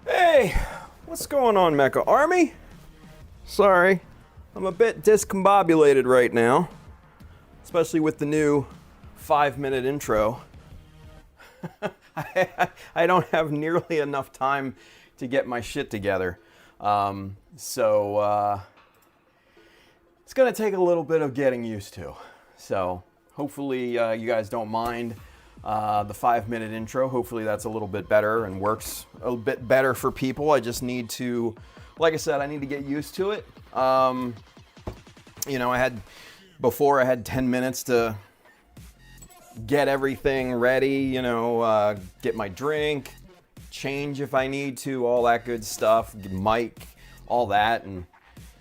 Hey, what's going on, Mecha Army? Sorry, I'm a bit discombobulated right now, especially with the new 5-minute intro. I don't have nearly enough time to get my shit together. So it's gonna take a little bit of getting used to. So hopefully you guys don't mind the 5-minute intro. Hopefully that's a little bit better and works a little bit better for people. I just need to, like I said, I need to get used to it. You know, I had 10 minutes to get everything ready, you know, get my drink, change if I need to, all that good stuff, mic, all that, and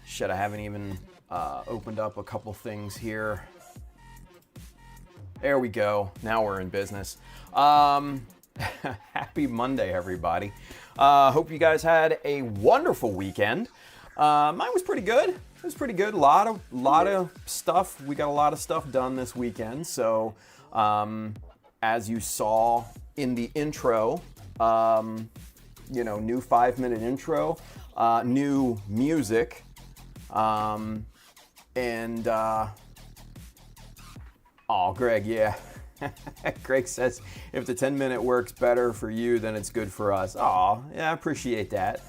shit, I haven't even opened up a couple things here. There we go. Now we're in business. Happy Monday, everybody. Hope you guys had a wonderful weekend. Mine was pretty good. It was pretty good. A lot of stuff. We got a lot of stuff done this weekend. So, as you saw in the intro, you know, new 5-minute intro, new music, and oh, Greg, yeah. Greg says, if the 10-minute works better for you, then it's good for us. Oh, yeah, I appreciate that.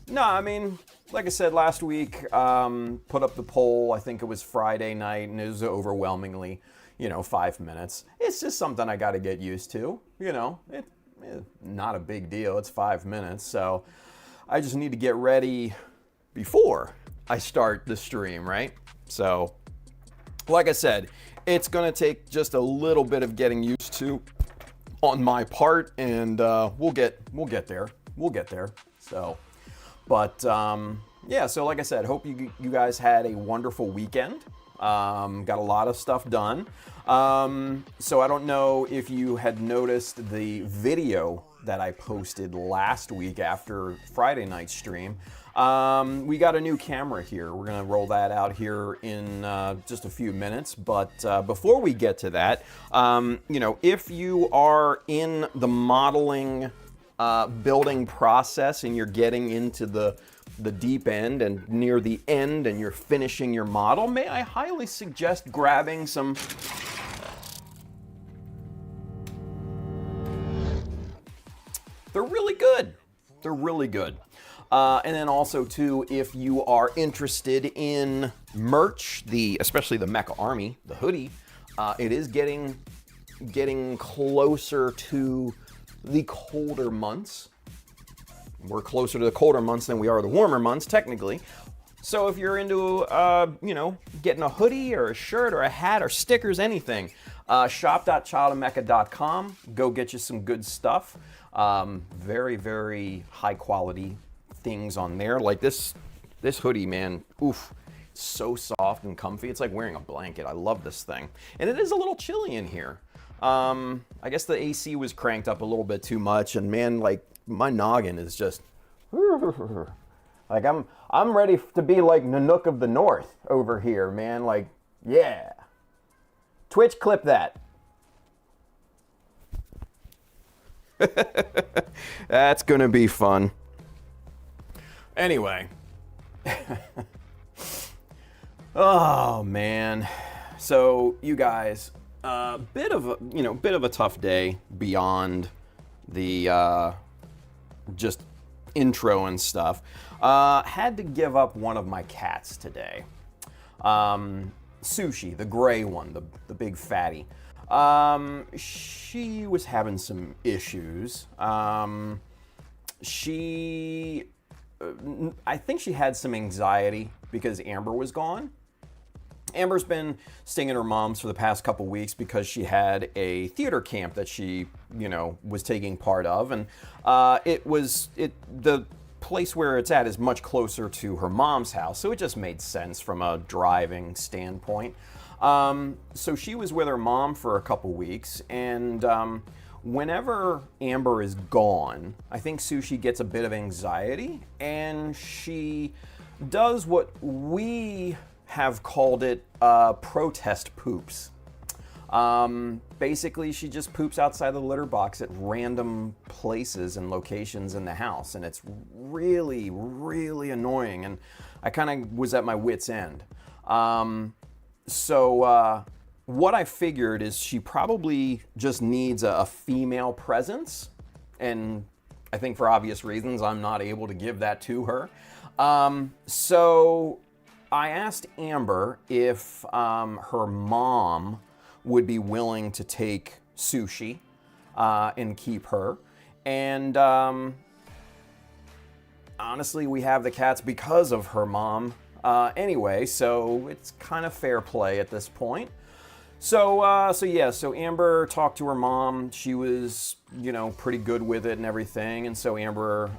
No, I mean, like I said last week, put up the poll. I think it was Friday night, and it was overwhelmingly, you know, 5 minutes. It's just something I got to get used to. You know, not a big deal. It's 5 minutes, so I just need to get ready before I start the stream, right? So, like I said, it's gonna take just a little bit of getting used to on my part, and we'll get there. We'll get there. So, but yeah. So, like I said, hope you guys had a wonderful weekend. Got a lot of stuff done. So I don't know if you had noticed the video that I posted last week after Friday night's stream. We got a new camera here. We're gonna roll that out here in just a few minutes. But before we get to that, you know, if you are in the modeling building process and you're getting into the deep end and near the end and you're finishing your model, may I highly suggest grabbing some They're really good. They're really good. And then also too, if you are interested in merch, especially the Mecha Army, the hoodie, it is getting closer to the colder months. We're closer to the colder months than we are the warmer months, technically. So if you're into, you know, getting a hoodie or a shirt or a hat or stickers, anything, shop.childofmecha.com. Go get you some good stuff. Very, very high quality things on there. Like this hoodie, man, oof, so soft and comfy. It's like wearing a blanket. I love this thing. And it is a little chilly in here. I guess the AC was cranked up a little bit too much, and man, like my noggin is just like I'm ready to be like Nanook of the North over here, man. Like, yeah. Twitch, clip that. That's gonna be fun. Anyway. Oh man. So you guys, bit of a tough day beyond the just intro and stuff. Had to give up one of my cats today. Sushi, the gray one, the big fatty. She was having some issues. I think she had some anxiety because Amber was gone. Amber's been staying at her mom's for the past couple weeks because she had a theater camp that she, was taking part of, and the place where it's at is much closer to her mom's house, so it just made sense from a driving standpoint. So she was with her mom for a couple weeks, and whenever Amber is gone, I think Sushi gets a bit of anxiety, and she does what we have called it protest poops. Basically, she just poops outside the litter box at random places and locations in the house, and it's really, really annoying, and I kind of was at my wit's end. So what I figured is she probably just needs a female presence, and I think for obvious reasons I'm not able to give that to her. So I asked Amber if her mom would be willing to take Sushi and keep her. And honestly, we have the cats because of her mom anyway, so it's kind of fair play at this point. So Amber talked to her mom. She was, pretty good with it and everything. And so Amber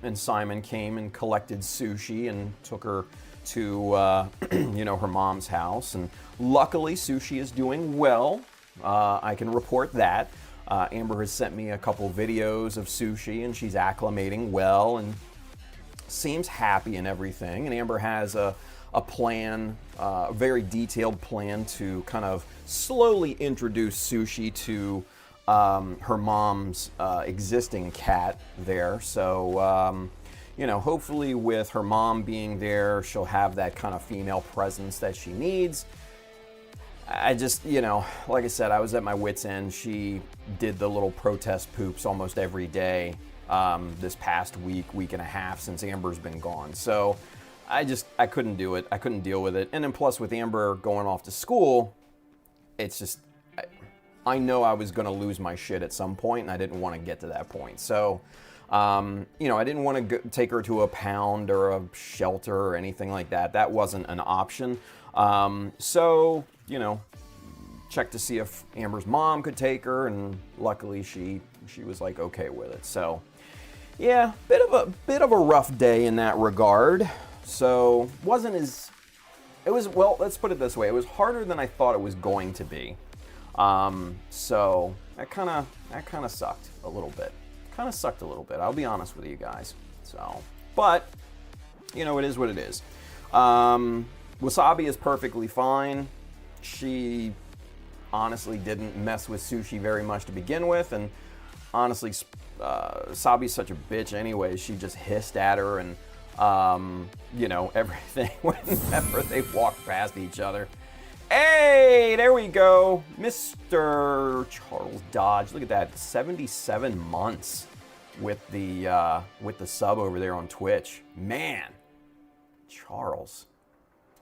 and Simon came and collected Sushi and took her to, her mom's house. And luckily, Sushi is doing well. I can report that. Amber has sent me a couple videos of Sushi, and she's acclimating well and seems happy and everything. And Amber has a plan, a very detailed plan to kind of slowly introduce Sushi to her mom's existing cat there. So, hopefully with her mom being there, she'll have that kind of female presence that she needs. I just, like I said, I was at my wit's end. She did the little protest poops almost every day this past week and a half since Amber's been gone. So I couldn't do it. I couldn't deal with it. And then plus with Amber going off to school, it's just, I know I was going to lose my shit at some point, and I didn't want to get to that point. So, I didn't want to take her to a pound or a shelter or anything like that. That wasn't an option. So, checked to see if Amber's mom could take her, and luckily she was like okay with it. So, yeah, bit of a rough day in that regard. So, let's put it this way. It was harder than I thought it was going to be. So that kind of sucked a little bit. I'll be honest with you guys. So, but it is what it is. Wasabi is perfectly fine. She honestly didn't mess with Sushi very much to begin with, and honestly, Sabi's such a bitch anyway. She just hissed at her and everything whenever they walked past each other. Hey, there we go. Mr. Charles Dodge. Look at that. 77 months with the sub over there on Twitch. Man, Charles,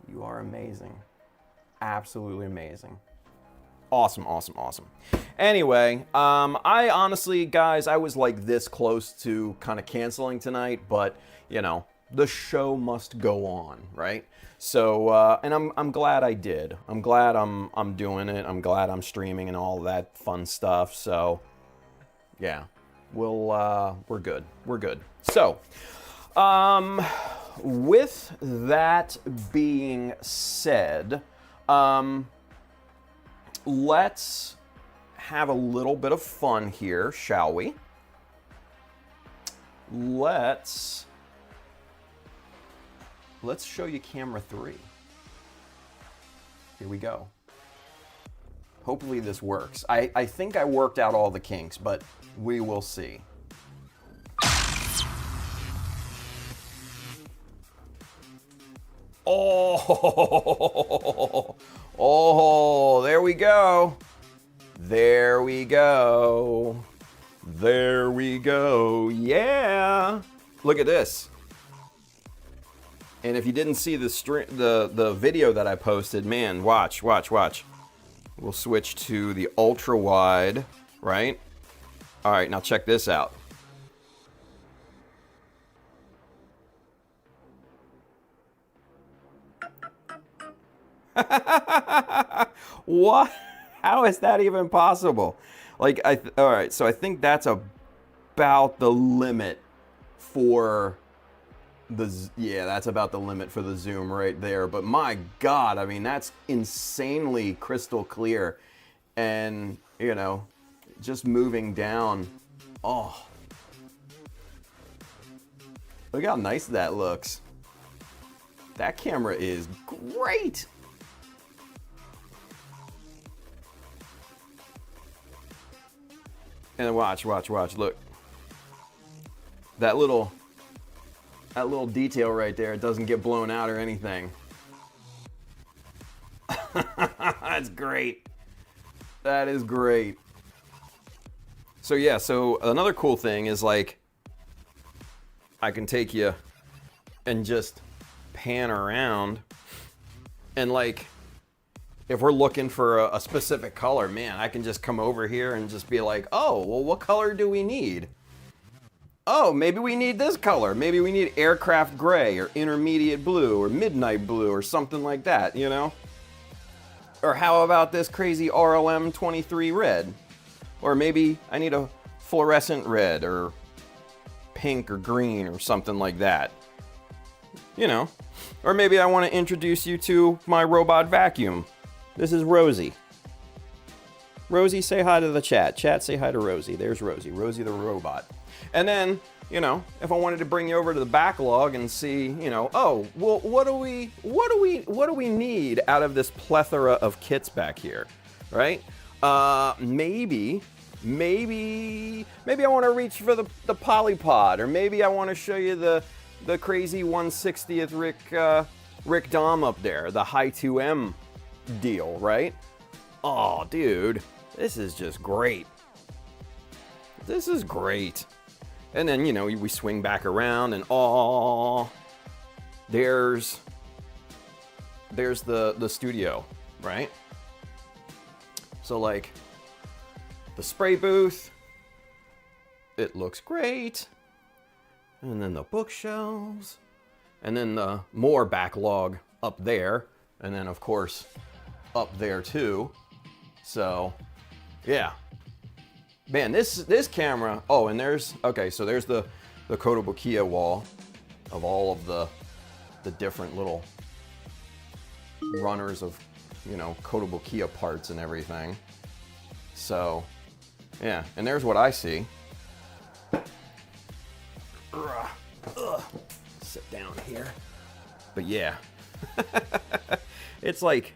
you are amazing. Absolutely amazing. Awesome. Anyway, I honestly, guys, I was like this close to kind of canceling tonight, but, the show must go on, right? So, and I'm glad I did. I'm glad I'm doing it. I'm glad I'm streaming and all that fun stuff. So, yeah, we're good. We're good. So, with that being said, let's have a little bit of fun here, shall we? Let's show you camera 3. Here we go. Hopefully this works. I think I worked out all the kinks, but we will see. Oh, there we go. There we go. There we go. Yeah. Look at this. And if you didn't see the video that I posted, man, watch. We'll switch to the ultra wide, right? All right, now check this out. What? How is that even possible? Like, all right, so I think that's about the limit for yeah, that's about the limit for the zoom right there. But my God, I mean, that's insanely crystal clear. And, you know, just moving down. Oh, look how nice that looks. That camera is great. And watch, look. That little detail right there, it doesn't get blown out or anything. That's great. That is great. So yeah, so another cool thing is like, I can take you and just pan around, and like, if we're looking for a specific color, man, I can just come over here and just be like, oh, well, what color do we need? Oh, maybe we need this color. Maybe we need aircraft gray or intermediate blue or midnight blue or something like that, you know? Or how about this crazy RLM 23 red? Or maybe I need a fluorescent red or pink or green or something like that. You know? Or maybe I want to introduce you to my robot vacuum. This is Rosie. Rosie, say hi to the chat. Chat, say hi to Rosie. There's Rosie. Rosie the robot. And then, you know, if I wanted to bring you over to the backlog and see, you know, oh, well, what do we need out of this plethora of kits back here, right? Maybe I want to reach for the polypod, or maybe I want to show you the crazy 1/60th Rick Dom up there, the high 2M deal, right? Oh, dude, this is just great. This is great. And then, you know, we swing back around and there's the studio, right? So like the spray booth, it looks great. And then the bookshelves, and then the more backlog up there, and then of course up there too. So yeah. Man, this camera, oh, and there's the Kotobukiya wall of all of the different little runners of, you know, Kotobukiya parts and everything. So, yeah, and there's what I see. Sit down here. But yeah, it's like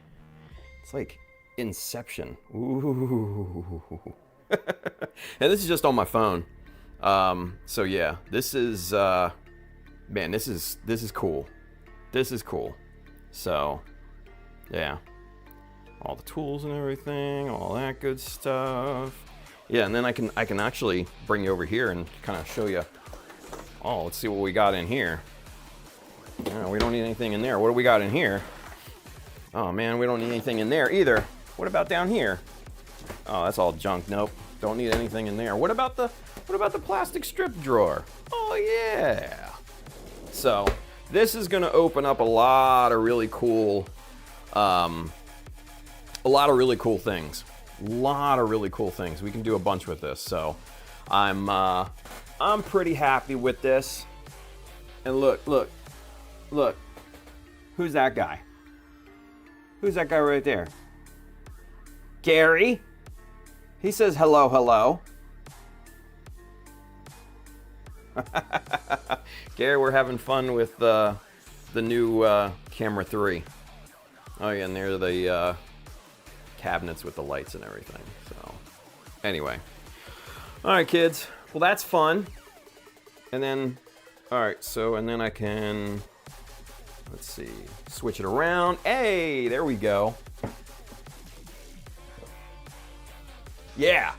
Inception. Ooh. And this is just on my phone. So yeah, this is man, this is cool. This is cool. So yeah, all the tools and everything, all that good stuff. Yeah, and then I can actually bring you over here and kind of show you. Oh, let's see what we got in here. No, we don't need anything in there. What do we got in here? Oh man, we don't need anything in there either. What about down here? Oh, that's all junk. Nope, don't need anything in there. What about the plastic strip drawer? Oh yeah. So this is gonna open up a lot of really cool things. A lot of really cool things. We can do a bunch with this. So I'm pretty happy with this. And look. Who's that guy? Who's that guy right there? Gary. He says hello. Gary, we're having fun with the new camera 3. Oh yeah, and there are the cabinets with the lights and everything. So anyway, all right, kids. Well, that's fun. And then, all right. So and then I can, let's see, switch it around. Hey, there we go. Yeah,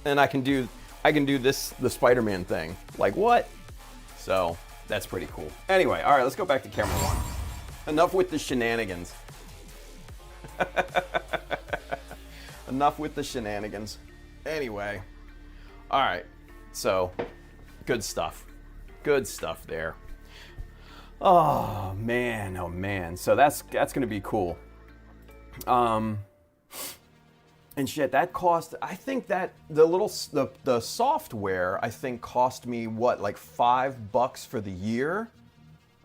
and I can do this, the Spider-Man thing. Like what? So that's pretty cool. Anyway, all right, let's go back to camera 1. Enough with the shenanigans. Enough with the shenanigans. Anyway, all right. So good stuff. Good stuff there. Oh man. So that's gonna be cool. And shit, that cost, I think that the software, I think cost me what, like $5 for the year?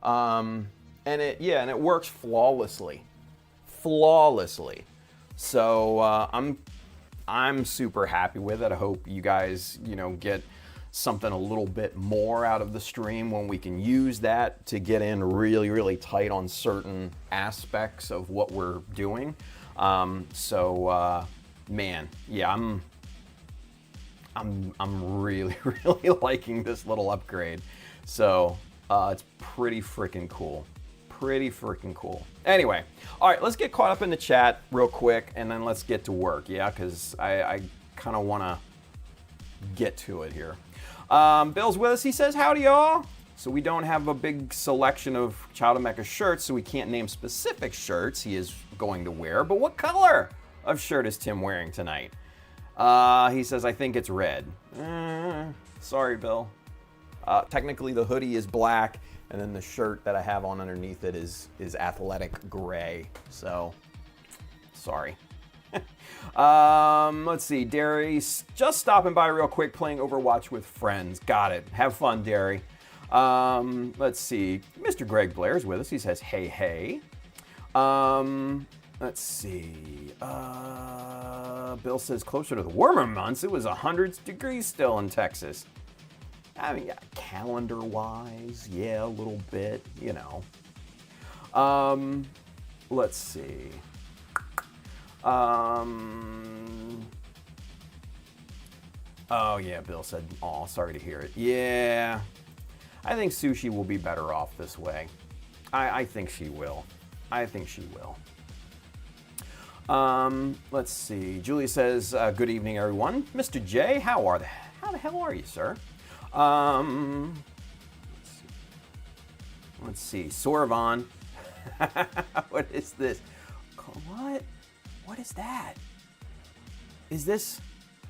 And it works flawlessly. Flawlessly. So I'm super happy with it. I hope you guys, get something a little bit more out of the stream when we can use that to get in really, really tight on certain aspects of what we're doing. Man, yeah, I'm really, really liking this little upgrade. So it's pretty freaking cool. Pretty freaking cool. Anyway, all right, let's get caught up in the chat real quick, and then let's get to work, yeah, because I kind of want to get to it here. Bill's with us. He says, howdy, y'all. So we don't have a big selection of Child of Mecha shirts, so we can't name specific shirts he is going to wear. But what color of shirt is Tim wearing tonight? He says, I think it's red. Sorry, Bill. Technically, the hoodie is black, and then the shirt that I have on underneath it is athletic gray. So, sorry. Let's see. Derry's just stopping by real quick, playing Overwatch with friends. Got it. Have fun, Derry. Let's see. Mr. Greg Blair's with us. He says, hey, hey. Let's see. Bill says closer to the warmer months. It was 100 degrees still in Texas. I mean, yeah, calendar-wise, yeah, a little bit, Let's see. Oh, yeah, Bill said, oh, sorry to hear it. Yeah, I think Sushi will be better off this way. I think she will. I think she will. Let's see. Julia says, good evening, everyone. Mr. J, how the hell are you, sir? Let's see. Sorvan. What is this? What? What is that? Is this?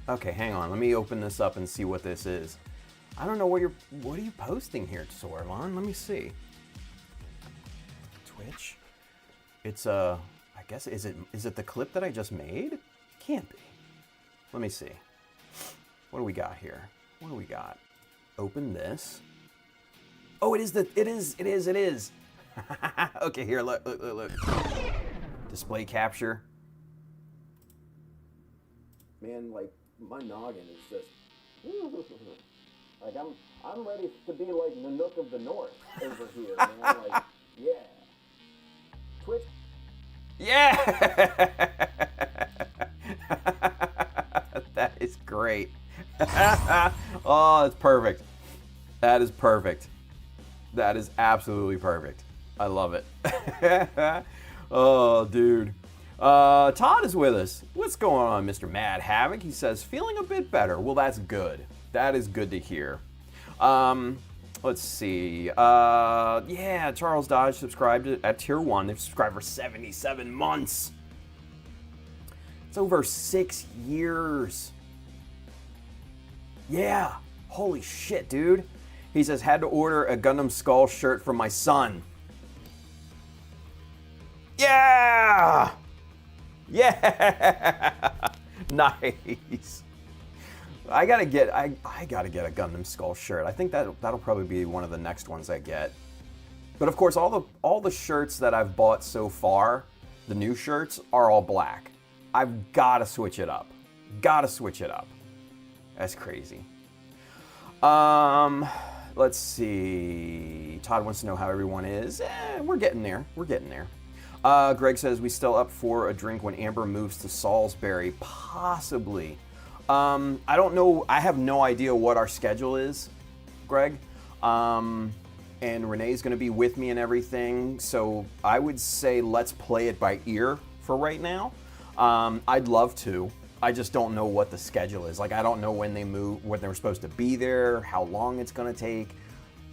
Okay, hang on. Let me open this up and see what this is. I don't know what are you posting here, Sorvan? Let me see. Twitch. It's I guess, is it the clip that I just made? Can't be. Let me see. What do we got here? What do we got? Open this. Oh, it is. Okay, here, look. Display capture. Man, like, my noggin is just... Like, I'm ready to be like Nanook of the North over here, man. Like, yeah. Twitch. Yeah! That is great. Oh, that's perfect. That is perfect. That is absolutely perfect. I love it. Oh, dude. Todd is with us. What's going on, Mr. Mad Havoc? He says, feeling a bit better. Well, that's good. That is good to hear. Let's see. Yeah, Charles Dodge subscribed at Tier 1. They've subscribed for 77 months. It's over 6 years. Yeah. Holy shit, dude. He says, had to order a Gundam Skull shirt for my son. Yeah! Yeah! Nice. I gotta get a Gundam Skull shirt. I think that'll probably be one of the next ones I get. But of course, all the shirts that I've bought so far, the new shirts, are all black. I've gotta switch it up. That's crazy. Let's see. Todd wants to know how everyone is. We're getting there. Greg says, we still up for a drink when Amber moves to Salisbury? Possibly. I don't know. I have no idea what our schedule is, Greg. And Renee's going to be with me and everything. So I would say let's play it by ear for right now. I'd love to. I just don't know what the schedule is. Like, I don't know when they move, when they're supposed to be there, how long it's going to take.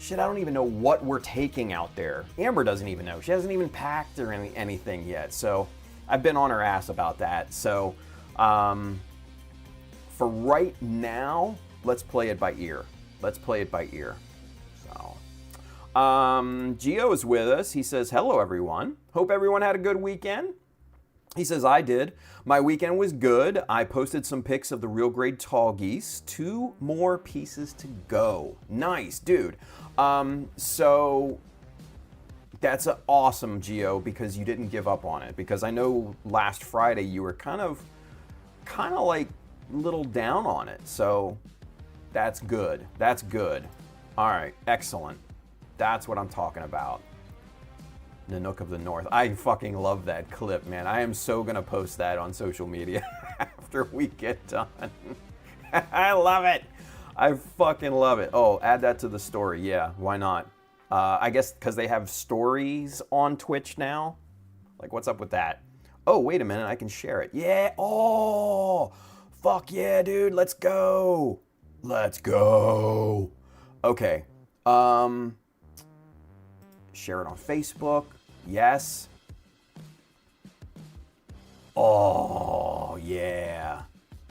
Shit, I don't even know what we're taking out there. Amber doesn't even know. She hasn't even packed or anything yet. So I've been on her ass about that. So for right now, let's play it by ear. So Gio is with us. He says, hello, everyone. Hope everyone had a good weekend. He says, I did. My weekend was good. I posted some pics of the real grade tall geese. 2 more pieces to go. Nice, dude. So that's awesome, Gio, because you didn't give up on it. Because I know last Friday you were kind of like a little down on it. So that's good. That's good. All right, excellent. That's what I'm talking about. Nanook of the North. I fucking love that clip, man. I am so gonna post that on social media after we get done. I love it. I fucking love it. Oh, add that to the story. Yeah, why not? I guess because they have stories on Twitch now. Like, what's up with that? Oh, wait a minute. I can share it. Yeah. Oh, fuck yeah, dude. Let's go. Let's go. Okay. Share it on Facebook. Yes. Oh, yeah.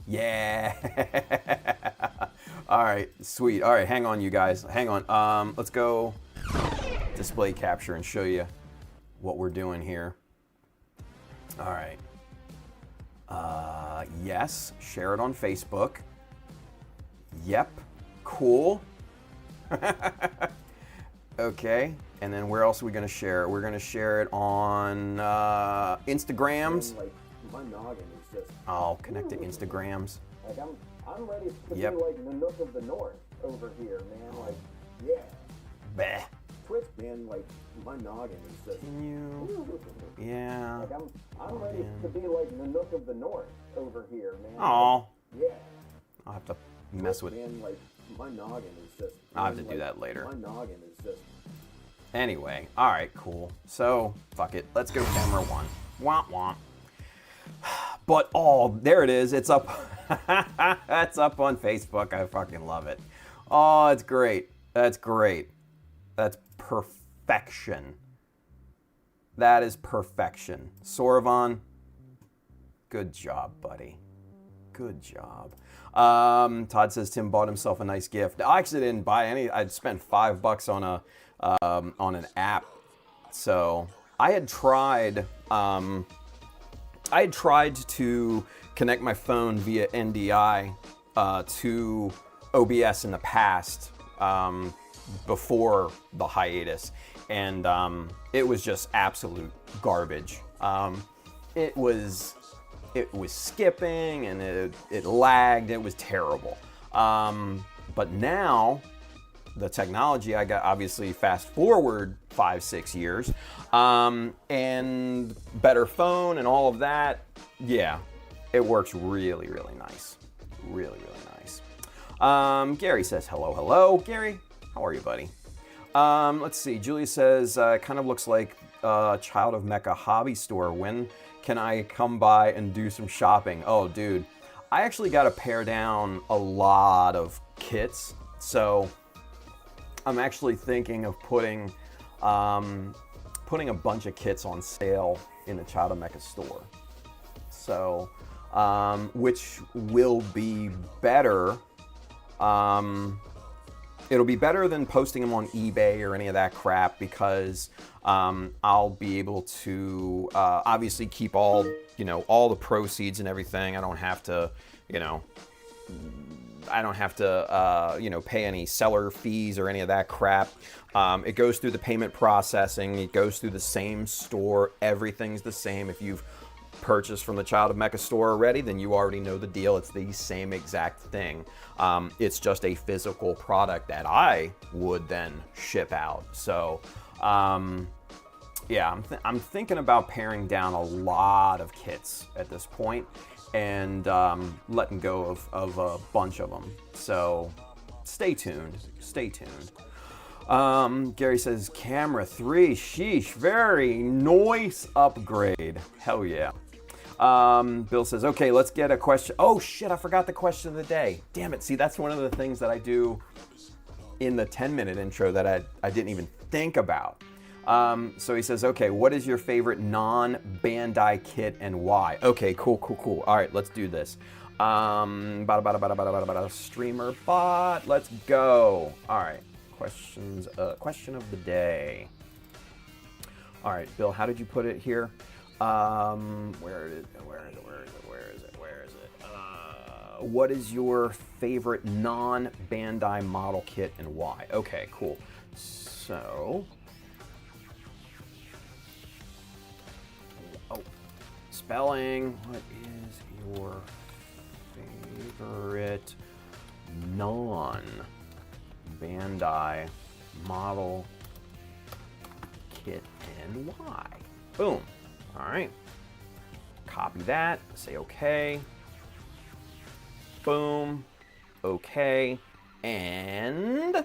Yeah. All right, sweet. All right, hang on, you guys. Hang on. Let's go display capture and show you what we're doing here. All right. Yes, share it on Facebook. Yep. Cool. Okay, and then where else are we going to share it? We're going to share it on Instagrams. Like, my noggin is just... I'll connect to Instagrams. Like, I'm ready to Yep. be like Nanook of the North over here, man. Like, yeah. Bah. Twitch, man, like, my noggin is just... Can you? Yeah. Like, I'm ready to be like Nanook of the North over here, man. Aw. Yeah. I'll have to mess with... Man, like, my noggin is just... I'll have to like, do that later. My noggin is just... Anyway, all right, cool. So, fuck it. Let's go camera 1. Womp womp. But, oh, there it is. It's up. That's up on Facebook. I fucking love it. Oh, it's great. That's great. That's perfection. That is perfection. Soravan, good job, buddy. Good job. Todd says Tim bought himself a nice gift. I actually didn't buy any. I spent $5 on an app. So I had tried to connect my phone via NDI to OBS in the past before the hiatus, and it was just absolute garbage. It was skipping and it lagged. It was terrible. But now the technology I got, obviously fast forward 5-6 years, and better phone and all of that. Yeah, it works really, really nice. Really, really nice. Gary says, hello. Gary, how are you, buddy? Let's see. Julia says, kind of looks like a Child of Mecha hobby store. When can I come by and do some shopping? Oh, dude, I actually got to pare down a lot of kits. So I'm actually thinking of putting a bunch of kits on sale in the Child of Mecha store. So, which will be better. It'll be better than posting them on eBay or any of that crap, because I'll be able to obviously keep all the proceeds and everything. I don't have to, pay any seller fees or any of that crap. It goes through the payment processing. It goes through the same store. Everything's the same. If you've purchased from the Child of Mecha store already, then you already know the deal. It's the same exact thing. It's just a physical product that I would then ship out. So, yeah, I'm thinking about paring down a lot of kits at this point, and letting go of a bunch of them. So stay tuned. Gary says, camera 3, sheesh, very nice upgrade. Hell yeah. Bill says, okay, let's get a question. Oh shit, I forgot the question of the day. Damn it. See, that's one of the things that I do in the 10-minute intro that I didn't even think about. So he says, okay, what is your favorite non-Bandai kit and why? Okay, cool. All right, let's do this. Streamer bot, let's go. All right, question of the day. All right, Bill, how did you put it here? Where is it? What is your favorite non-Bandai model kit and why? Okay, cool. So, spelling. What is your favorite non-Bandai model kit and why? Boom. All right. Copy that. Say okay. Boom. Okay. And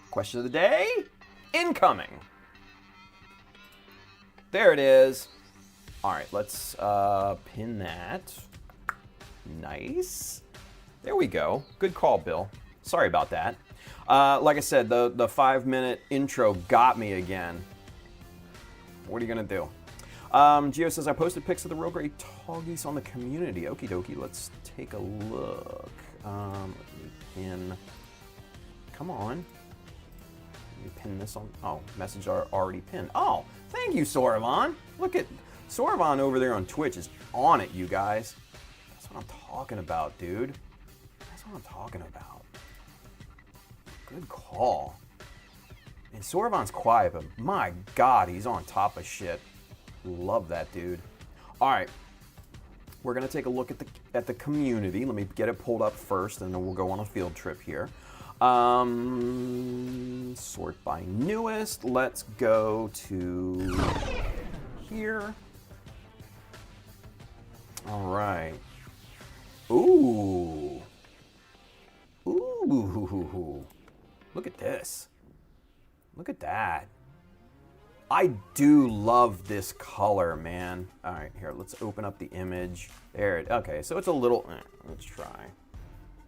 question of the day, incoming. There it is. All right, let's pin that. Nice. There we go. Good call, Bill. Sorry about that. Like I said, the 5-minute intro got me again. What are you gonna do? Gio says, I posted pics of the real great Toggies on the community. Okie dokie, let's take a look. Let me pin. Come on. Let me pin this on. Oh, message are already pinned. Oh, thank you, Soravan. Look at Soravan over there on Twitch is on it, you guys. That's what I'm talking about, dude. That's what I'm talking about. Good call. And Soravan's quiet, but my God, he's on top of shit. Love that dude. All right, we're gonna take a look at the community. Let me get it pulled up first, and then we'll go on a field trip here. Sort by newest. Let's go to here. All right. Ooh. Ooh. Look at this. Look at that. I do love this color, man. All right, here, let's open up the image. There it, okay, so it's a little, let's try.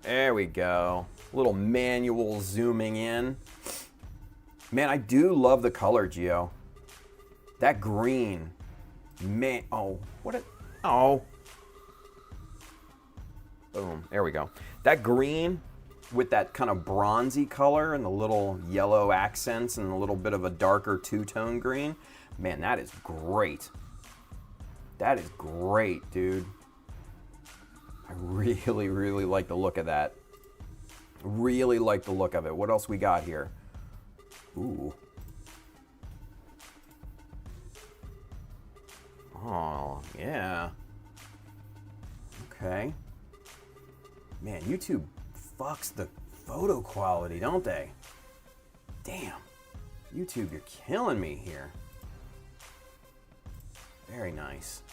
There we go. A little manual zooming in. Man, I do love the color, Gio. That green. Man, oh, what a, oh. Boom, there we go. That green with that kind of bronzy color and the little yellow accents and a little bit of a darker two-tone green. Man, that is great. That is great, dude. I really, really like the look of that. Really like the look of it. What else we got here? Ooh. Oh, yeah. Okay. Man, YouTube fucks the photo quality, don't they? Damn. YouTube, you're killing me here. Very nice.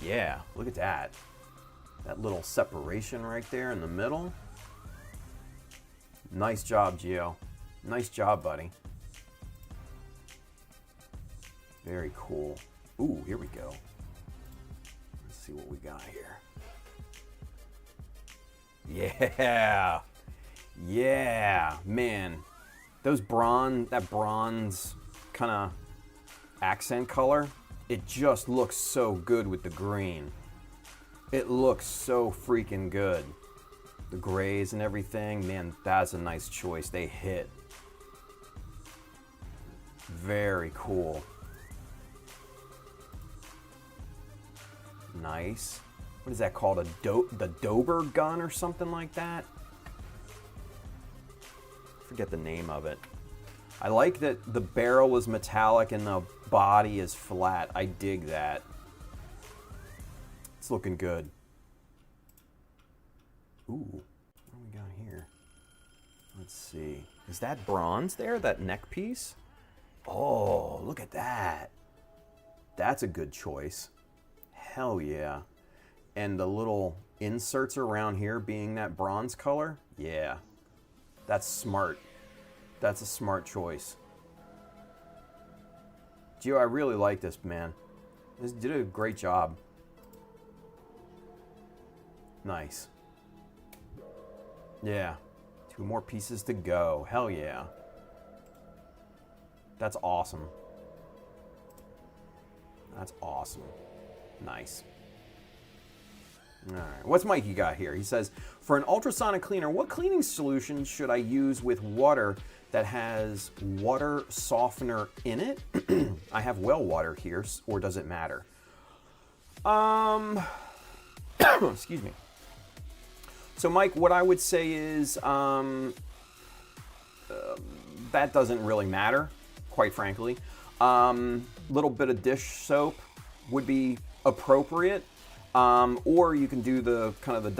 Yeah, look at that. That little separation right there in the middle. Nice job, Gio. Nice job, buddy. Very cool. Ooh, here we go. Let's see what we got here. Yeah. Yeah, man. Those that bronze kind of accent color, it just looks so good with the green. It looks so freaking good. The grays and everything, man, that's a nice choice. They hit. Very cool. Nice. What is that called? The Dober gun or something like that? Forget the name of it. I like that the barrel is metallic and the body is flat. I dig that. It's looking good. Ooh, what do we got here? Let's see. Is that bronze there, that neck piece? Oh, look at that. That's a good choice. Hell yeah. And the little inserts around here being that bronze color? Yeah. That's smart. That's a smart choice. Gio, I really like this, man. This did a great job. Nice. Yeah. 2 more pieces to go. Hell yeah. That's awesome. That's awesome. Nice. All right. What's Mikey got here? He says, for an ultrasonic cleaner, what cleaning solution should I use with water that has water softener in it? I have well water here, or does it matter? Excuse me. So, Mike, what I would say is that doesn't really matter, quite frankly. Little bit of dish soap would be appropriate. Or you can do the kind of the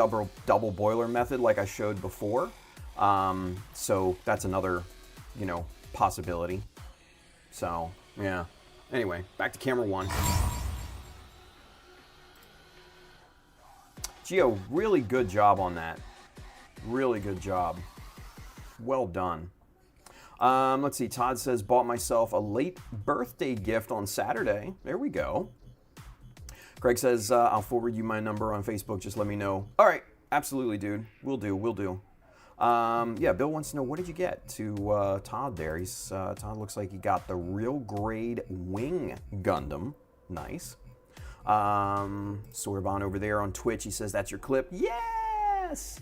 double boiler method like I showed before. So that's another, possibility. So, yeah. Anyway, back to camera 1. Gio, really good job on that. Really good job. Well done. Let's see. Todd says, bought myself a late birthday gift on Saturday. There we go. Greg says, I'll forward you my number on Facebook. Just let me know. All right. Absolutely, dude. Will do. Yeah, Bill wants to know, what did you get to Todd there? Todd looks like he got the real grade wing Gundam. Nice. Sorban over there on Twitch, he says, that's your clip. Yes!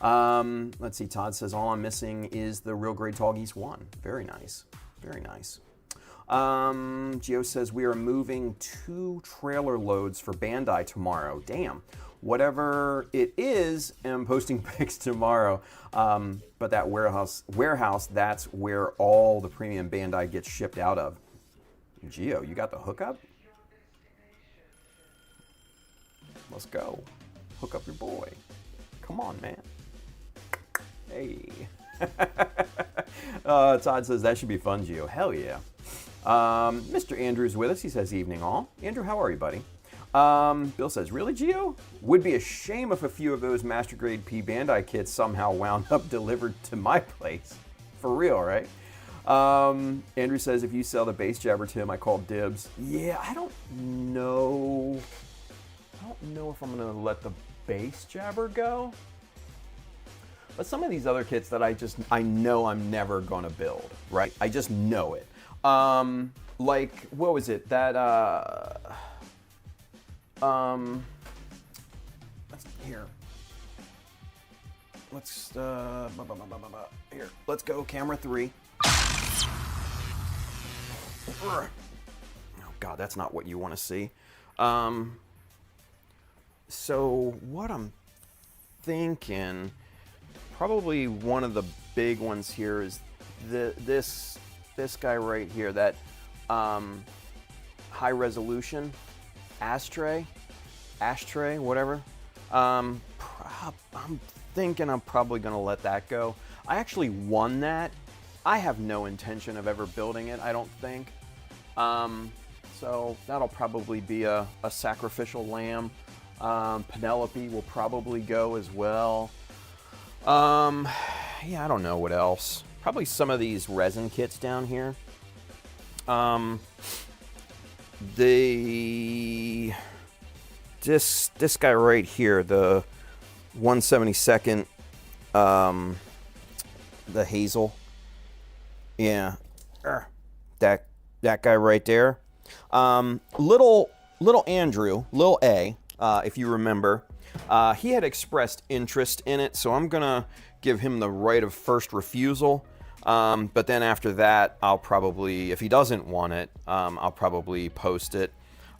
Let's see. Todd says, all I'm missing is the real grade Tall Geese 1. Very nice. Very nice. Gio says, we are moving 2 trailer loads for Bandai tomorrow. Damn. Whatever it is, I'm posting pics tomorrow. But that warehouse, that's where all the premium Bandai gets shipped out of. Gio, you got the hookup? Let's go. Hook up your boy. Come on, man. Hey. Todd says, that should be fun, Gio. Hell yeah. Mr. Andrew's with us. He says, evening all. Andrew, how are you, buddy? Bill says, really, Gio? Would be a shame if a few of those Master Grade P Bandai kits somehow wound up delivered to my place. For real, right? Andrew says, if you sell the base jabber, Tim, I call dibs. Yeah, I don't know if I'm going to let the base jabber go. But some of these other kits that I know I'm never going to build, right? I just know it. Like, what was it? That, here. Let's, here, let's go, camera 3. Oh, God, that's not what you want to see. So, what I'm thinking, probably one of the big ones here is this guy right here, that high resolution ashtray, whatever. I'm thinking I'm probably going to let that go. I actually won that. I have no intention of ever building it, I don't think. So that'll probably be a sacrificial lamb. Penelope will probably go as well. Yeah, I don't know what else. Probably some of these resin kits down here. This guy right here, the 172nd, the Hazel. Yeah, that guy right there. Little Andrew, Lil A, if you remember, he had expressed interest in it, so I'm gonna give him the right of first refusal. But then after that, I'll probably, if he doesn't want it, I'll probably post it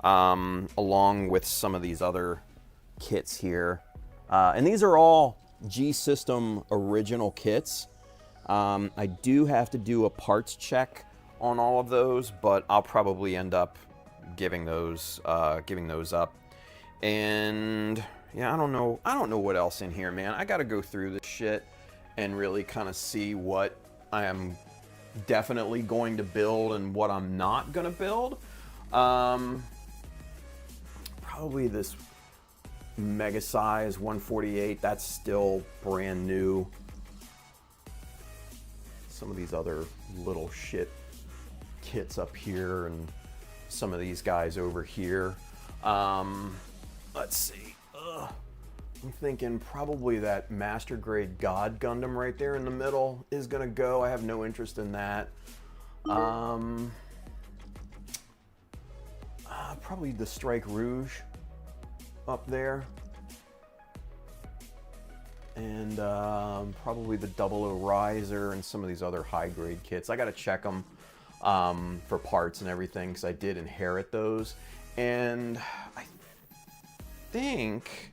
along with some of these other kits here. And these are all G-System original kits. I do have to do a parts check on all of those, but I'll probably end up giving those up. And yeah, I don't know what else in here, man. I gotta go through this shit and really kind of see what I am definitely going to build and what I'm not gonna build. Probably this mega size 148, that's still brand new. Some of these other little shit kits up here and some of these guys over here. Let's see. I'm thinking probably that Master Grade God Gundam right there in the middle is gonna go. I have no interest in that. Probably the Strike Rouge up there. and probably the 00 Riser and some of these other high-grade kits. I got to check them for parts and everything because I did inherit those. And I think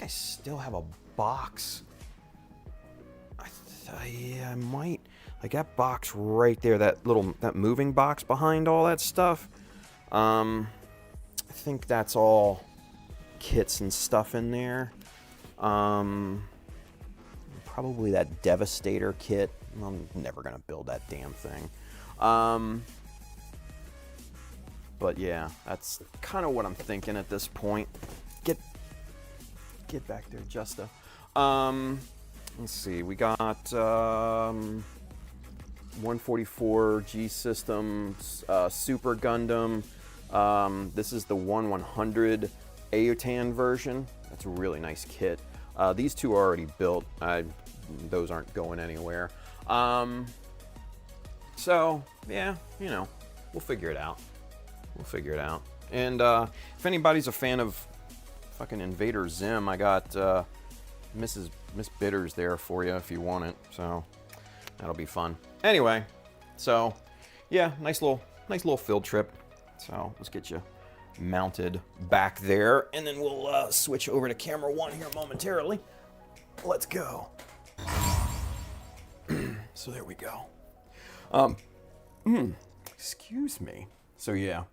I still have a box. Yeah, I might. Like that box right there, that moving box behind all that stuff. I think that's all kits and stuff in there. Probably that Devastator kit. I'm never gonna build that damn thing. But yeah, that's kind of what I'm thinking at this point. Get back there, Justa. Let's see, we got 144 G Systems Super Gundam. This is the 1/100 Aotan version. That's a really nice kit. These two are already built. Those aren't going anywhere. So, yeah, you know, we'll figure it out. And if anybody's a fan of fucking Invader Zim, I got Miss Bitters there for you if you want it. So that'll be fun. Anyway, so yeah, nice little field trip. So let's get you mounted back there, and then we'll switch over to camera 1 here momentarily. Let's go. So there we go. Excuse me. So yeah.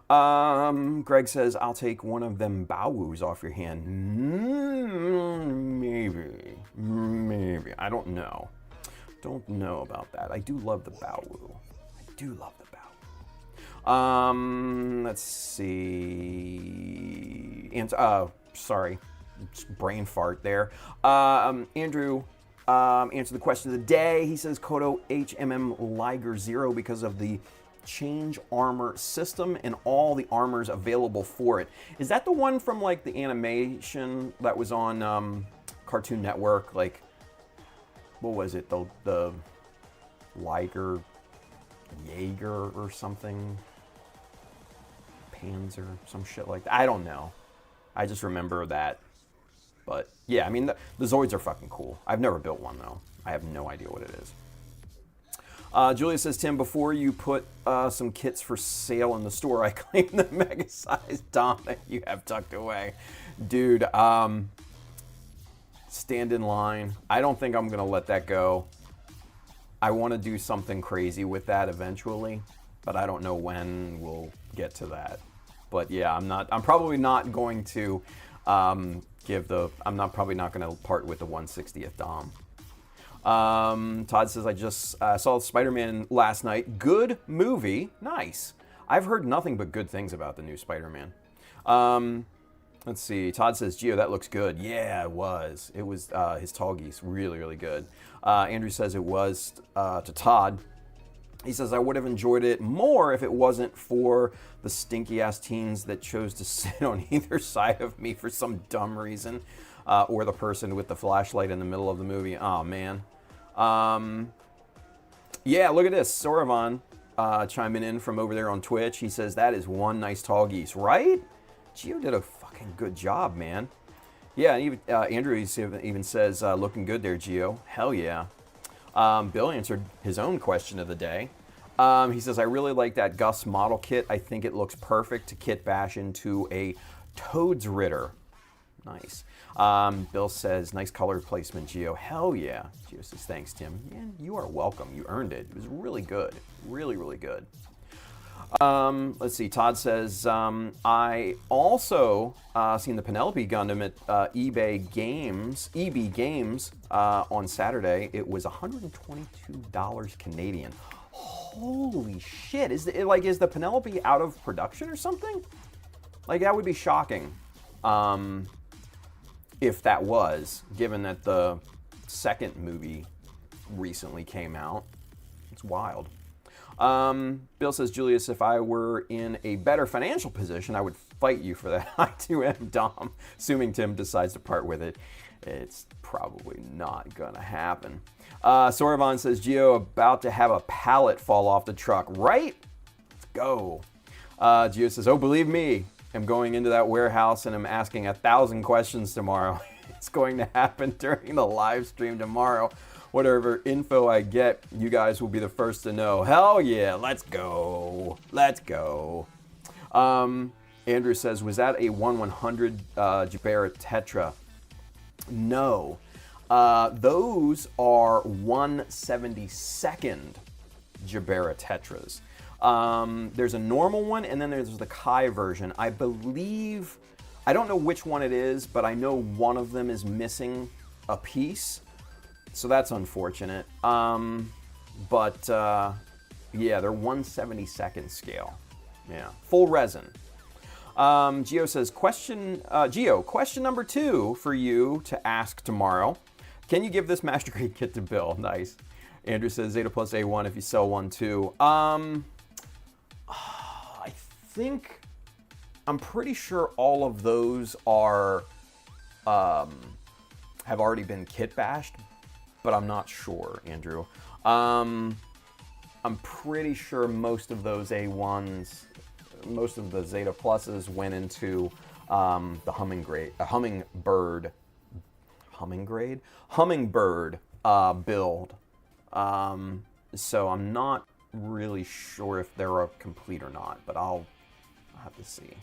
Greg says, I'll take one of them Baowoos off your hand. Maybe. I don't know. Don't know about that. I do love the Baowoo. Let's see. Sorry. Brain fart there. Andrew answered the question of the day. He says Kodo HMM Liger 0 because of the change armor system and all the armors available for it. Is that the one from like the animation that was on Cartoon Network? Like, what was it? The Liger Jaeger or something? Panzer, some shit like that. I don't know. I just remember that. But yeah, I mean, the Zoids are fucking cool. I've never built one though. I have no idea what it is. Julia says, Tim, before you put some kits for sale in the store, I claim the mega-sized Dom that you have tucked away. Dude, stand in line. I don't think I'm going to let that go. I want to do something crazy with that eventually, but I don't know when we'll get to that. But yeah, I'm probably not going to probably not going to part with the 160th Dom. Todd says, I just saw Spider-Man last night. Good movie. Nice. I've heard nothing but good things about the new Spider-Man. Let's see. Todd says, Gio, that looks good. Yeah, it was. It was his tall geese. Really, really good. Andrew says it was to Todd. He says, I would have enjoyed it more if it wasn't for the stinky-ass teens that chose to sit on either side of me for some dumb reason. Or the person with the flashlight in the middle of the movie. Oh, man. Yeah, look at this. Soravan chiming in from over there on Twitch. He says, that is one nice tall geese, right? Gio did a fucking good job, man. Yeah, even, Andrew even says, looking good there, Gio. Hell yeah. Bill answered his own question of the day. He says, I really like that Gus model kit. I think it looks perfect to kit bash into a Toads Ritter. Nice. Bill says, nice color placement, Gio. Hell yeah. Gio says, thanks, Tim. Man, you are welcome. You earned it. It was really good. Really, really good. Let's see. Todd says, I also seen the Penelope Gundam at EB Games on Saturday. It was $122 Canadian. Holy shit. Is the Penelope out of production or something? Like, that would be shocking. If that was, given that the second movie recently came out. It's wild. Bill says, Julius, if I were in a better financial position, I would fight you for that I2M Dom. Assuming Tim decides to part with it, it's probably not gonna happen. Soravan says, Gio, about to have a pallet fall off the truck, right? Let's go. Gio says, oh, believe me, I'm going into that warehouse and I'm asking 1,000 questions tomorrow. It's going to happen during the live stream tomorrow. Whatever info I get, you guys will be the first to know. Hell yeah, let's go. Let's go. Andrew says, was that a 1/100 Jabera Tetra? No. Those are 1/72nd Jabera Tetras. There's a normal one, and then there's the Kai version. I believe, I don't know which one it is, but I know one of them is missing a piece. So that's unfortunate. Yeah, they're 1/72nd scale. Yeah, full resin. Gio says, question number 2 for you to ask tomorrow. Can you give this Master Grade kit to Bill? Nice. Andrew says, Zeta plus A1 if you sell one too. I think, I'm pretty sure all of those are, have already been kit bashed, but I'm not sure, Andrew. I'm pretty sure most of those A1s, most of the Zeta Pluses went into the Hummingbird build. So I'm not really sure if they're a complete or not, but I'll have to see.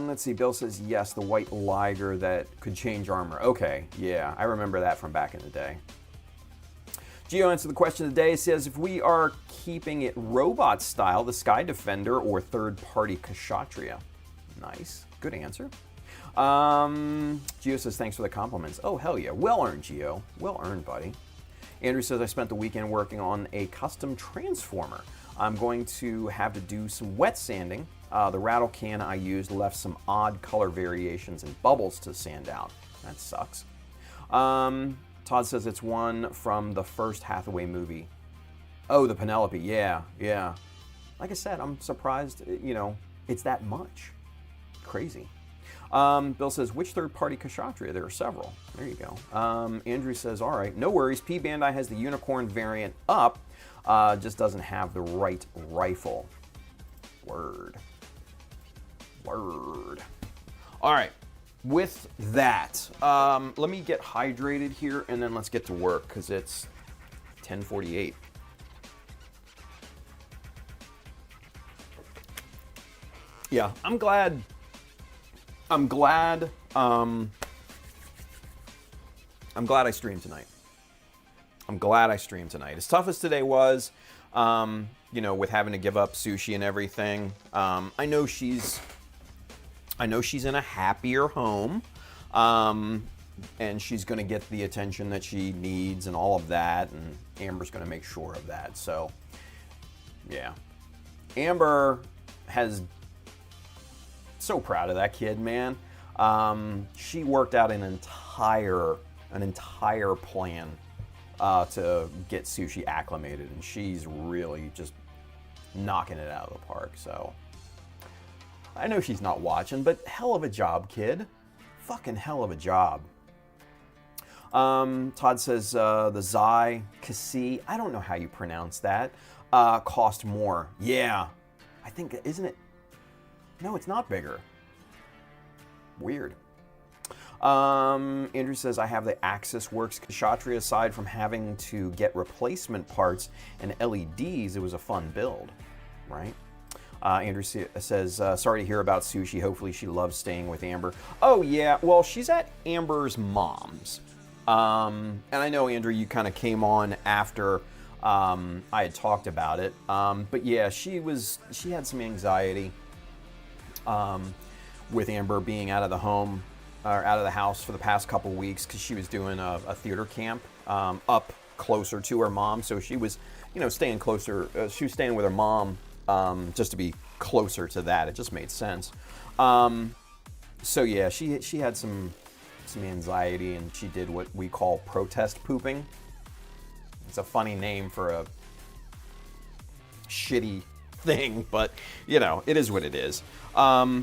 Let's see. Bill says yes, the white Liger that could change armor. Okay, yeah, I remember that from back in the day. Gio answered the question of the day. It says, if we are keeping it robot style, the Sky Defender or third-party Kshatriya? Nice. Good answer. Gio says, thanks for the compliments. Oh, hell yeah. Well earned, Gio. Well earned, buddy. Andrew says, I spent the weekend working on a custom transformer. I'm going to have to do some wet sanding. The rattle can I used left some odd color variations and bubbles to sand out. That sucks. Todd says it's one from the first Hathaway movie. Oh, the Penelope. Yeah, yeah. Like I said, I'm surprised, it's that much. Crazy. Bill says, which third-party Kshatriya? There are several. There you go. Andrew says, all right, no worries. P Bandai has the unicorn variant up, just doesn't have the right rifle. Word. All right. With that, let me get hydrated here, and then let's get to work, because it's 10:48. Yeah, I'm glad I streamed tonight. As tough as today was, with having to give up sushi and everything, I know she's in a happier home, and she's going to get the attention that she needs and all of that, and Amber's going to make sure of that. So, yeah. Amber has... So proud of that kid, man. She worked out an entire plan to get Sushi acclimated, and she's really just knocking it out of the park. So I know she's not watching, but hell of a job, kid. Fucking hell of a job. Todd says the Zai Kasi, I don't know how you pronounce that, cost more. Yeah, I think, isn't it? No, it's not bigger. Weird. Andrew says, I have the Axis Works Kshatriya. Aside from having to get replacement parts and LEDs, it was a fun build, right? Andrew says, sorry to hear about Sushi. Hopefully she loves staying with Amber. Oh, yeah. Well, she's at Amber's mom's. And I know, Andrew, you kind of came on after I had talked about it. But yeah, she had some anxiety with Amber being out of the home or out of the house for the past couple weeks because she was doing a theater camp up closer to her mom. So she was, staying closer. She was staying with her mom just to be closer to that. It just made sense. So yeah, she had some anxiety, and she did what we call protest pooping. It's a funny name for a shitty thing, but it is what it is. Yeah,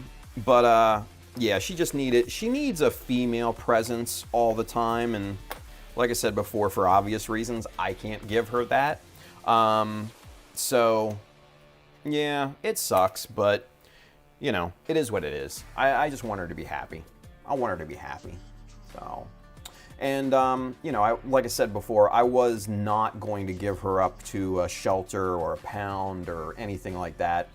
she needs a female presence all the time, and like I said before, for obvious reasons, I can't give her that. So yeah, it sucks, but it is what it is. I just want her to be happy. I want her to be happy. So, and you know, like I said before, I was not going to give her up to a shelter or a pound or anything like that.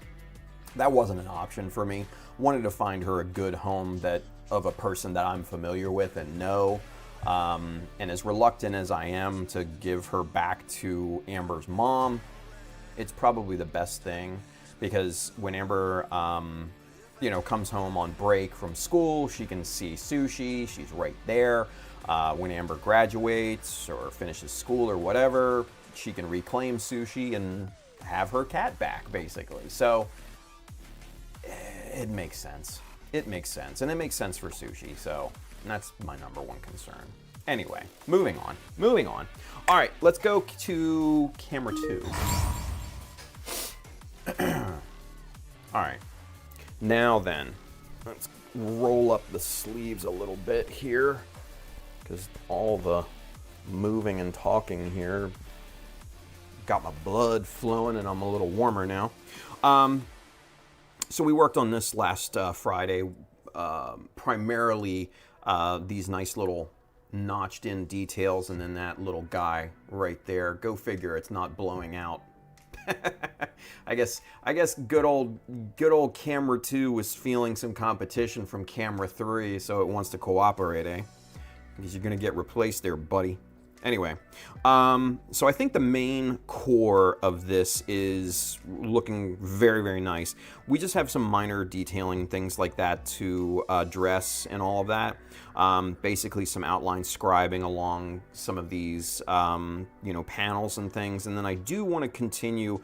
That wasn't an option for me. Wanted to find her a good home that of a person that I'm familiar with and know. And as reluctant as I am to give her back to Amber's mom, it's probably the best thing, because when Amber, you know, comes home on break from school, she can see Sushi. She's right there. When Amber graduates or finishes school or whatever, she can reclaim Sushi and have her cat back, basically. So it makes sense. It makes sense. And it makes sense for Sushi. So that's my number one concern. Anyway, moving on. Moving on. All right, let's go to camera 2. All right. Now then, let's roll up the sleeves a little bit here, because all the moving and talking here got my blood flowing and I'm a little warmer now. So we worked on this last Friday, primarily these nice little notched in details, and then that little guy right there. Go figure, it's not blowing out. I guess good old camera 2 was feeling some competition from camera 3, so it wants to cooperate, eh? Because you're gonna get replaced there, buddy. Anyway, so I think the main core of this is looking very, very nice. We just have some minor detailing, things like that to address and all of that. Basically some outline scribing along some of these, you know, panels and things. And then I do want to continue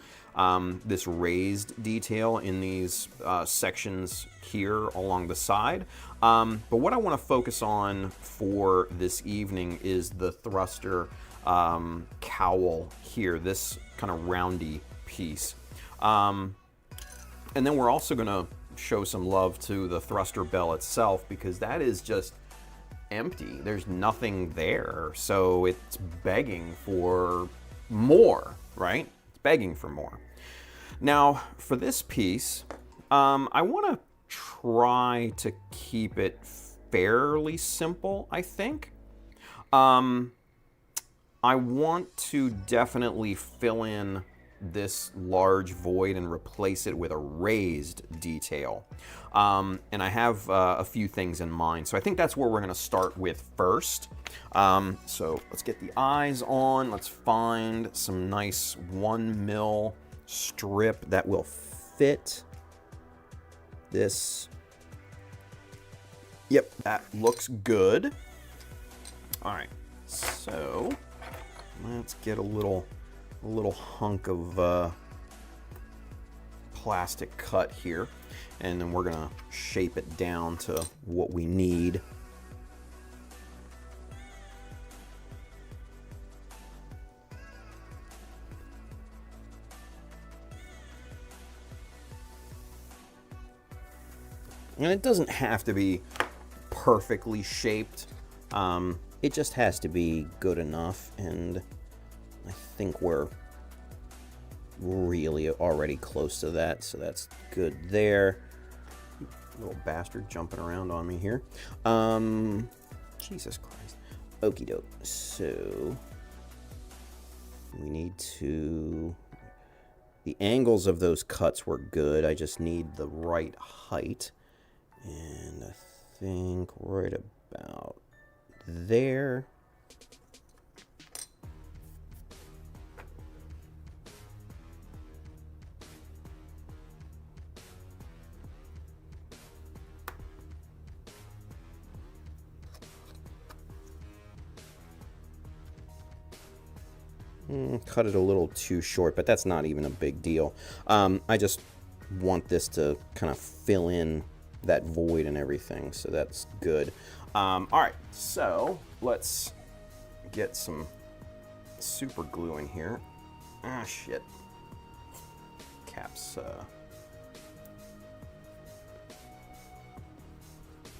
this raised detail in these sections here along the side. But what I want to focus on for this evening is the thruster cowl here, this kind of roundy piece. And then we're also going to show some love to the thruster bell itself, because that is just empty. There's nothing there. So it's begging for more, right? It's begging for more. Now, for this piece, I want to try to keep it fairly simple, I think. I want to definitely fill in this large void and replace it with a raised detail. And I have a few things in mind. So I think that's where we're going to start with first. So let's get the eyes on. Let's find some nice 1mm strip that will fit this. Yep, that looks good. All right, so let's get a little hunk of plastic cut here, and then we're gonna shape it down to what we need. And it doesn't have to be perfectly shaped. It just has to be good enough, and I think we're really already close to that, so that's good there. Little bastard jumping around on me here. Jesus Christ. Okie doke. So we need to... The angles of those cuts were good. I just need the right height. And I think right about there. Cut it a little too short, but that's not even a big deal. I just want this to kind of fill in that void and everything, so that's good. All right, so let's get some super glue in here. Ah, shit. Caps.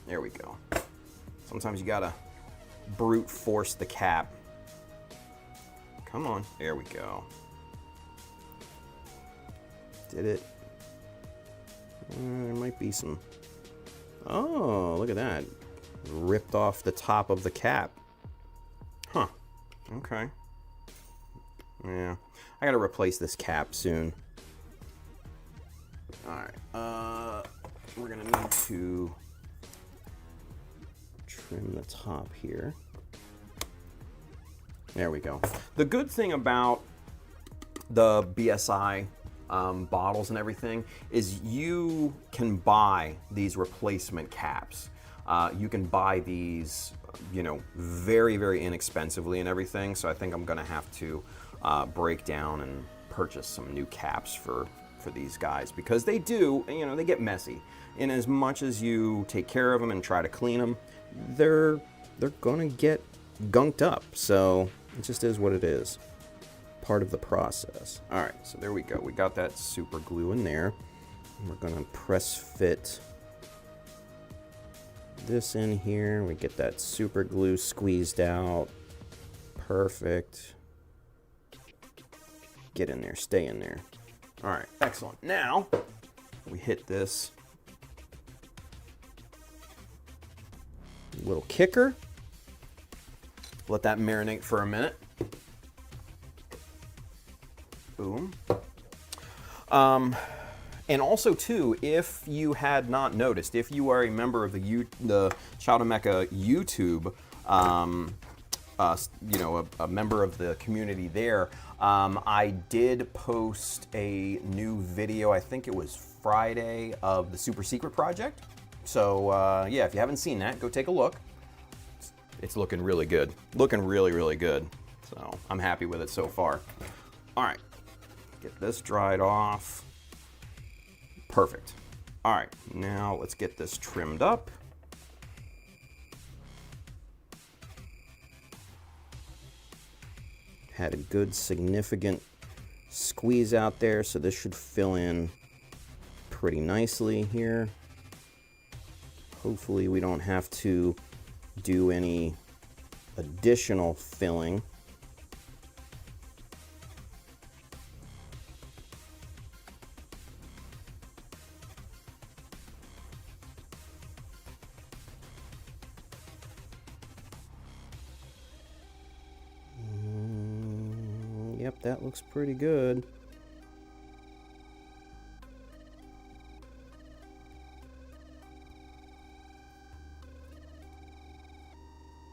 There we go. Sometimes you gotta brute force the cap. Come on, there we go. Did it? There might be some... Oh, look at that. ripped off the top of the cap. Huh. Okay. Yeah. I gotta replace this cap soon. Alright. We're gonna need to trim the top here. There we go. The good thing about the BSI bottles and everything is you can buy these replacement caps. You can buy these, you know, very, very inexpensively and everything. So I think I'm gonna have to break down and purchase some new caps for these guys, because they do, you know, they get messy. And as much as you take care of them and try to clean them, they're gonna get gunked up. So it just is what it is. Part of the process. All right, so there we go. We got that super glue in there. And we're gonna press fit this in here. We get that super glue squeezed out. Perfect. Get in there, stay in there. All right, excellent. Now we hit this little kicker. Let that marinate for a minute. Boom. And also too, if you had not noticed, if you are a member of the Child of Mecha YouTube, you know, a member of the community there, I did post a new video, I think it was Friday, of the Super Secret Project. So yeah, if you haven't seen that, go take a look. It's looking really good. Looking really, really good. So I'm happy with it so far. All right, get this dried off. Perfect. All right, now let's get this trimmed up. Had a good significant squeeze out there, so this should fill in pretty nicely here. Hopefully we don't have to do any additional filling. Yep, that looks pretty good.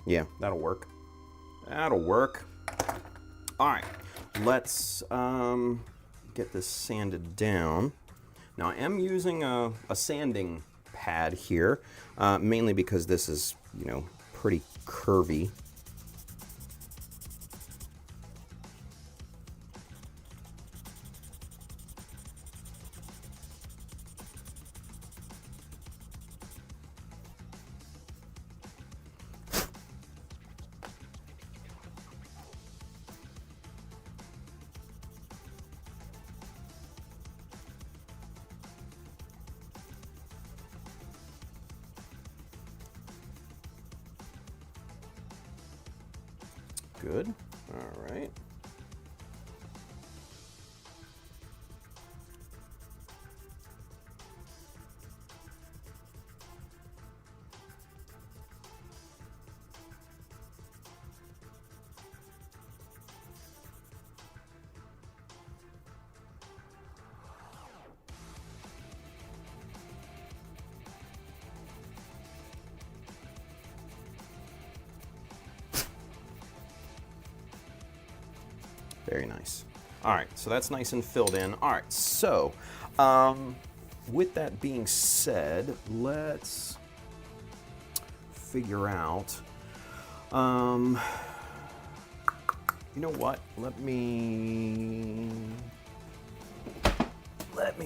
Yeah, that'll work. That'll work. All right, let's get this sanded down. Now I am using a sanding pad here, mainly because this is, you know, pretty curvy. Good. All right. Very nice. All right, so that's nice and filled in. All right, so with that being said, let's figure out, you know what? Let me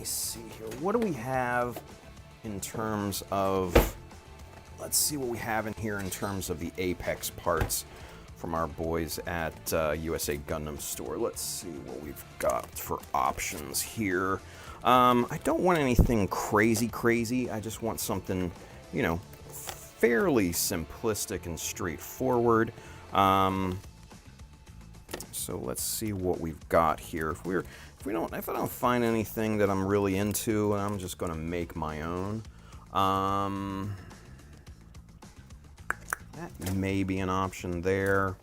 see here. What do we have in terms of, let's see what we have in here in terms of the Apex parts from our boys at USA Gundam Store. Let's see what we've got for options here. I don't want anything crazy. I just want something, you know, fairly simplistic and straightforward. So let's see what we've got here. If I don't find anything that I'm really into, I'm just gonna make my own. That may be an option there.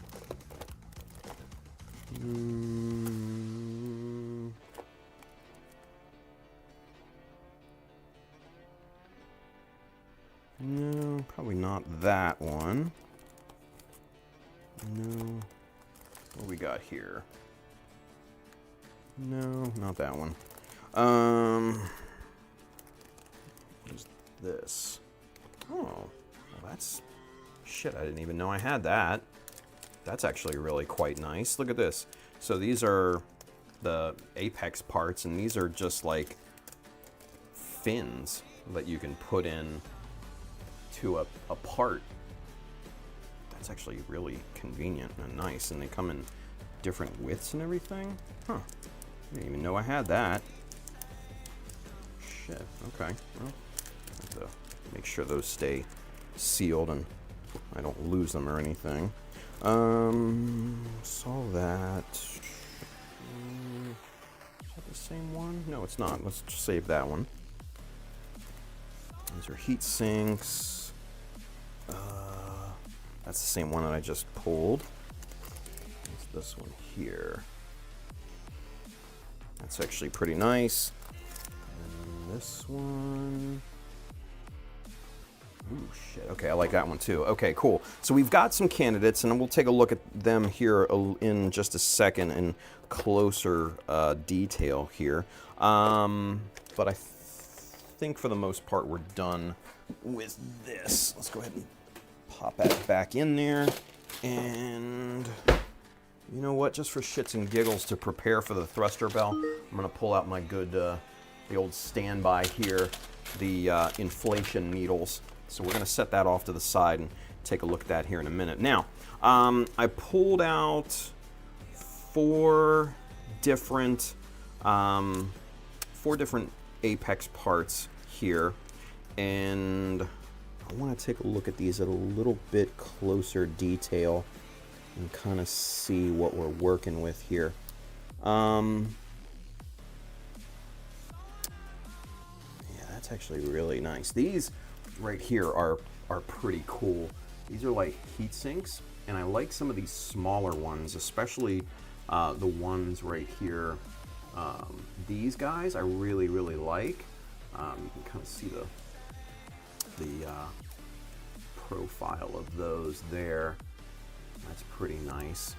No, probably not that one. No. What we got here? No, not that one. What is this? Oh, well, that's... Shit, I didn't even know I had that. That's actually really quite nice. Look at this. So these are the apex parts, and these are just like fins that you can put in to a part. That's actually really convenient and nice, and they come in different widths and everything. Huh. I didn't even know I had that. Shit, okay. Well, I have to make sure those stay sealed and I don't lose them or anything. Saw that. Is that the same one? No, it's not. Let's just save that one. These are heat sinks. That's the same one that I just pulled. It's this one here. That's actually pretty nice. And this one. Ooh, shit. Okay, I like that one too. Okay, cool. So we've got some candidates, and we'll take a look at them here in just a second in closer detail here. But I think for the most part we're done with this. Let's go ahead and pop that back in there. And you know what? Just for shits and giggles, to prepare for the thruster bell, I'm going to pull out my good, the old standby here, the inflation needles. So we're going to set that off to the side and take a look at that here in a minute. Now, I pulled out four different apex parts here, and I want to take a look at these at a little bit closer detail and kind of see what we're working with here. Yeah, that's actually really nice. These right here are pretty cool. These are like heat sinks, and I like some of these smaller ones, especially the ones right here. These guys I really like. You can kind of see the profile of those there. That's pretty nice.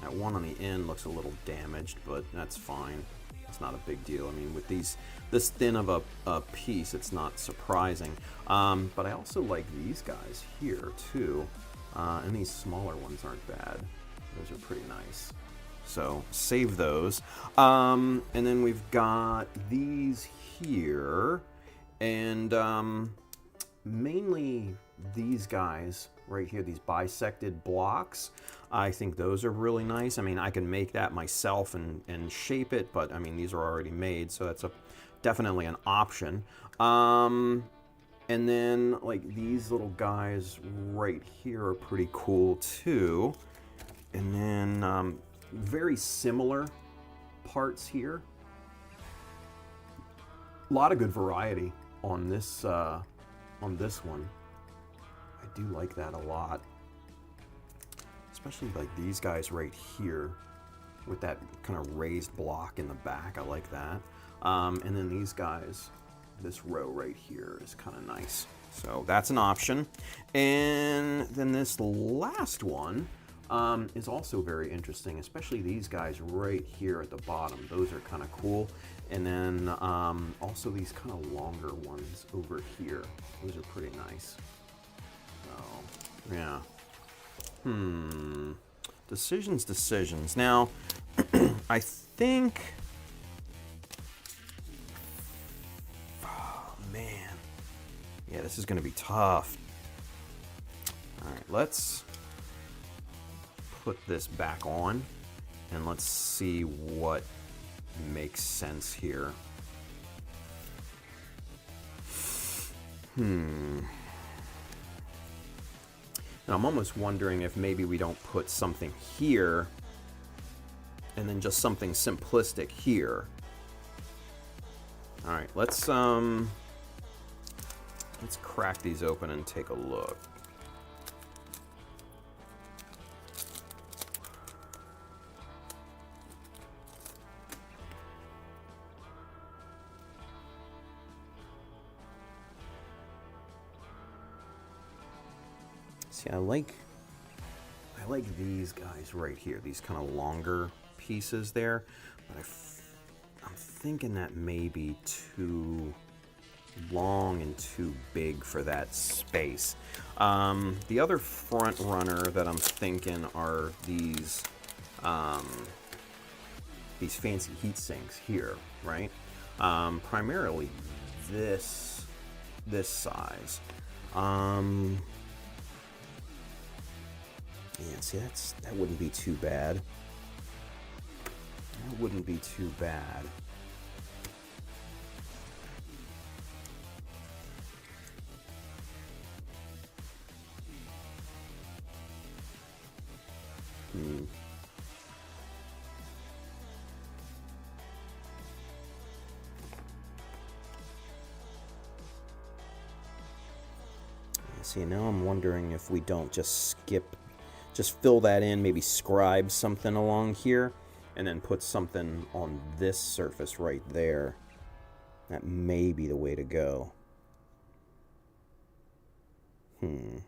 That one on the end looks a little damaged, but that's fine. It's not a big deal. I mean, with this thin of a piece, it's not surprising. But I also like these guys here too, and these smaller ones aren't bad. Those are pretty nice. So save those. And then we've got these here, and mainly these guys right here, these bisected blocks. I think those are really nice. I mean, I can make that myself and shape it, but I mean, these are already made, so that's definitely an option. And then like these little guys right here are pretty cool too. And then very similar parts here. A lot of good variety on this one. I do like that a lot. Especially like these guys right here with that kind of raised block in the back. I like that. And then these guys, this row right here is kind of nice. So that's an option. And then this last one is also very interesting, especially these guys right here at the bottom. Those are kind of cool. And then also these kind of longer ones over here. Those are pretty nice. So, yeah. Decisions. Now, I think... Oh, man. Yeah, this is going to be tough. All right, let's put this back on, and let's see what makes sense here. And I'm almost wondering if maybe we don't put something here and then just something simplistic here. All right, let's crack these open and take a look. See, I like these guys right here, these kind of longer pieces there, but I'm thinking that may be too long and too big for that space. The other front runner that I'm thinking are these fancy heat sinks here, right? Primarily this size. Yeah, see, that wouldn't be too bad. That wouldn't be too bad. See, now I'm wondering if we don't just fill that in, maybe scribe something along here, and then put something on this surface right there. That may be the way to go. Yeah,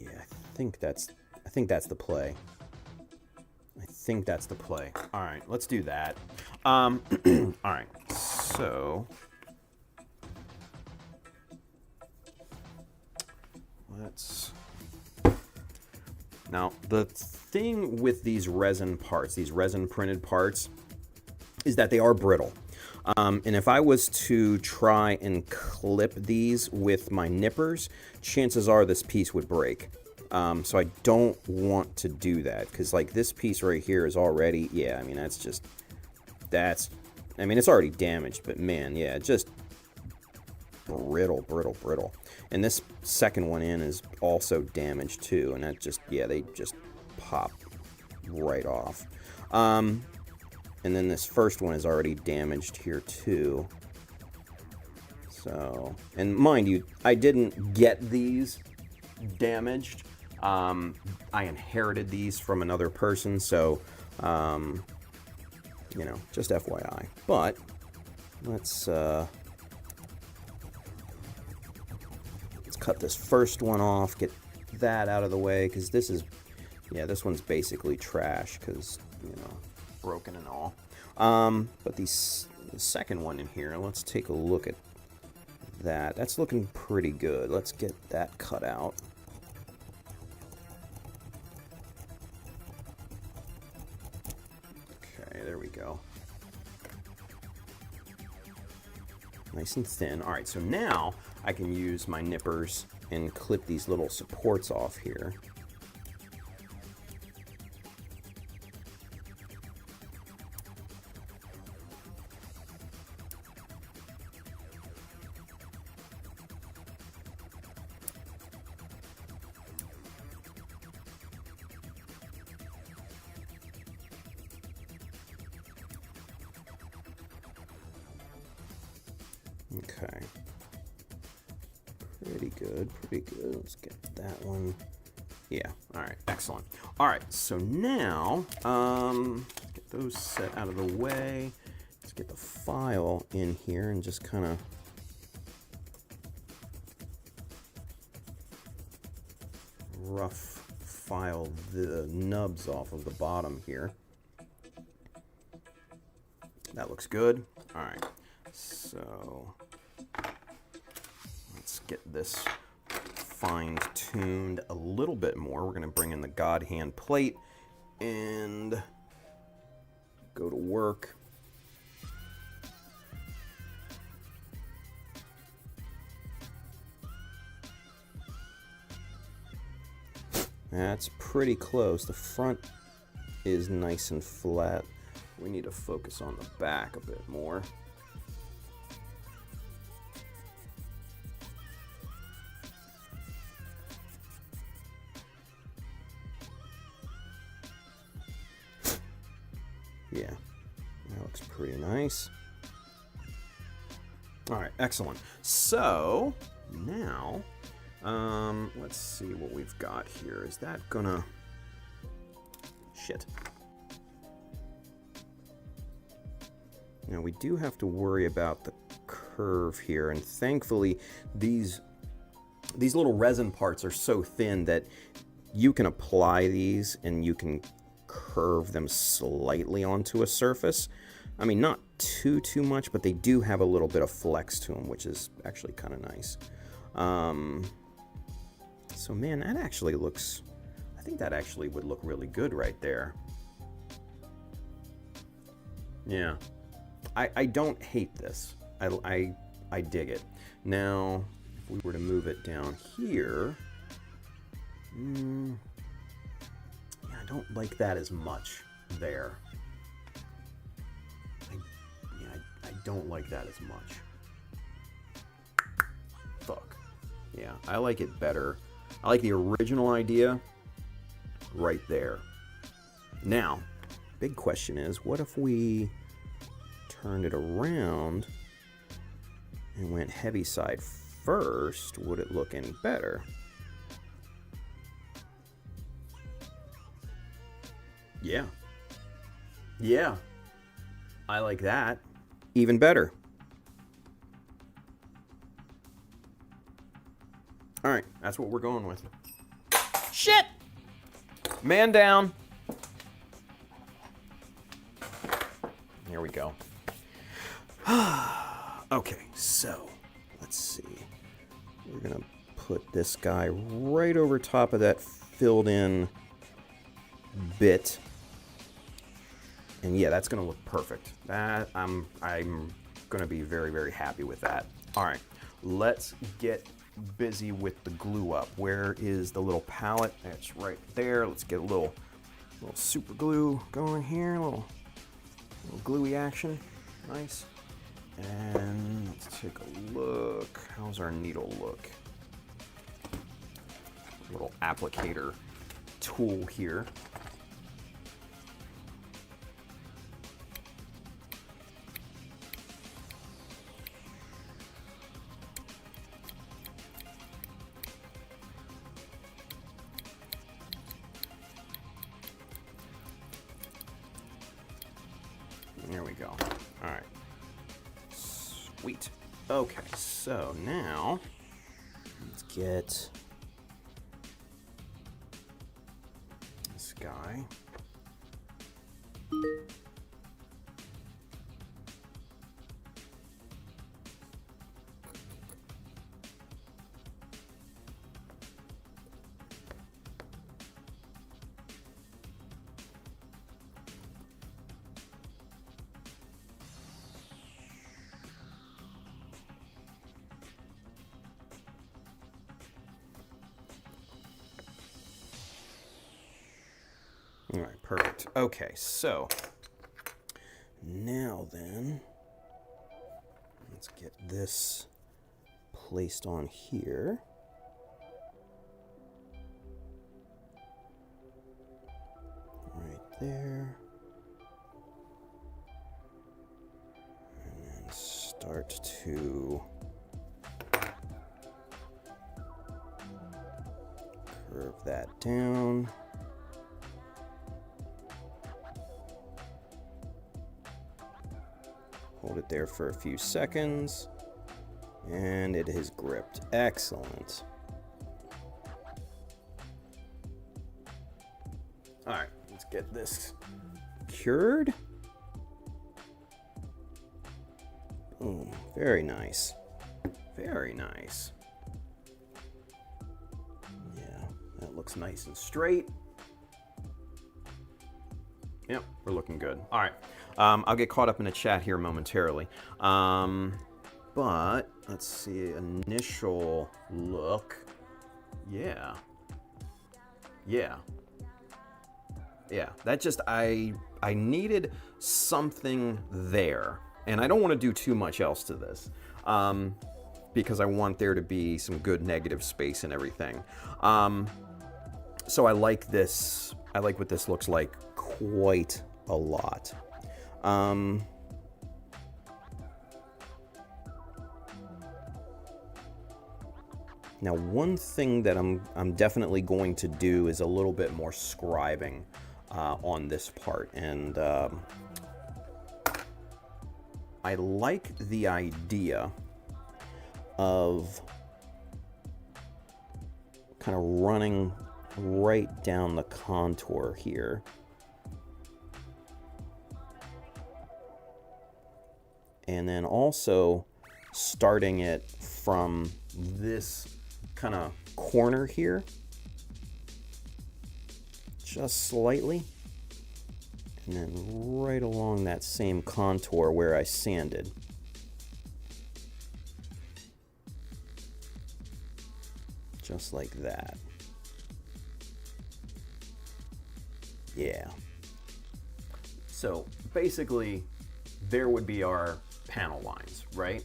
I think that's the play. I think that's the play. All right, let's do that. All right, so now the thing with these resin parts, these resin printed parts, is that they are brittle. And if I was to try and clip these with my nippers, chances are this piece would break. So I don't want to do that, because like this piece right here is already, yeah, I mean, it's already damaged, but man, yeah, just brittle. And this second one in is also damaged too, and that just, yeah, they just pop right off. And then this first one is already damaged here too. So, and mind you, I didn't get these damaged. I inherited these from another person, so, you know, just FYI. But let's cut this first one off, get that out of the way, because this is, yeah, this one's basically trash, because, you know, broken and all. But the second one in here, let's take a look at that. That's looking pretty good. Let's get that cut out. Okay, there we go. Nice and thin. All right, so now I can use my nippers and clip these little supports off here. Okay. Pretty good. Let's get that one. Yeah, all right, excellent. All right, so now, get those set out of the way. Let's get the file in here and just kind of rough file the nubs off of the bottom here. That looks good. All right, so let's get this fine-tuned a little bit more. We're going to bring in the God Hand plate and go to work. That's pretty close. The front is nice and flat. We need to focus on the back a bit more. Yeah, that looks pretty nice. All right, excellent. So now, let's see what we've got here. Is that gonna... Shit. Now we do have to worry about the curve here, and thankfully these these little resin parts are so thin that you can apply these and you can curve them slightly onto a surface. I mean, not too much, but they do have a little bit of flex to them, which is actually kind of nice. So man, that actually looks, I think that actually would look really good right there. Yeah, I don't hate this. I dig it. Now, if we were to move it down here, yeah, I don't like that as much there. I don't like that as much. Fuck. Yeah, I like it better. I like the original idea right there. Now, big question is, what if we turned it around and went heavy side first? Would it look any better? Yeah. Yeah. I like that. Even better. All right, that's what we're going with. Shit! Man down. Here we go. Okay, so let's see. We're gonna put this guy right over top of that filled in bit. And yeah, that's gonna look perfect. That I'm gonna be very, very happy with that. All right, let's get busy with the glue up. Where is the little palette? That's right there. Let's get a little super glue going here. A little gluey action. Nice. And let's take a look. How's our needle look? Little applicator tool here. There we go. All right. Sweet. Okay, so now let's get this guy. All right, perfect. Okay, so now then, let's get this placed on here. Right there. And then start to curve that down. Hold it there for a few seconds, and it is gripped. Excellent. All right, let's get this cured. Boom, very nice. Very nice. Yeah, that looks nice and straight. Yep, we're looking good. All right. I'll get caught up in the chat here momentarily. But let's see, initial look. Yeah. Yeah. Yeah, that just, I needed something there. And I don't want to do too much else to this. Because I want there to be some good negative space and everything. So I like this. I like what this looks like quite a lot. Now, one thing that I'm definitely going to do is a little bit more scribing on this part, and I like the idea of kind of running right down the contour here. And then also starting it from this kind of corner here, just slightly, and then right along that same contour where I sanded. Just like that. Yeah. So basically, there would be our panel lines, right?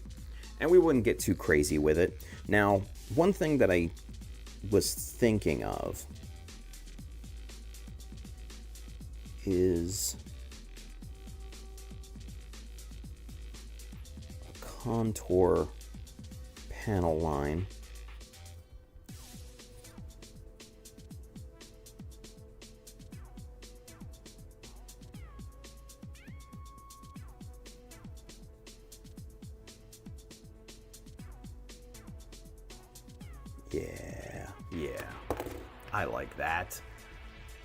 And we wouldn't get too crazy with it. Now, one thing that I was thinking of is a contour panel line. Yeah, I like that.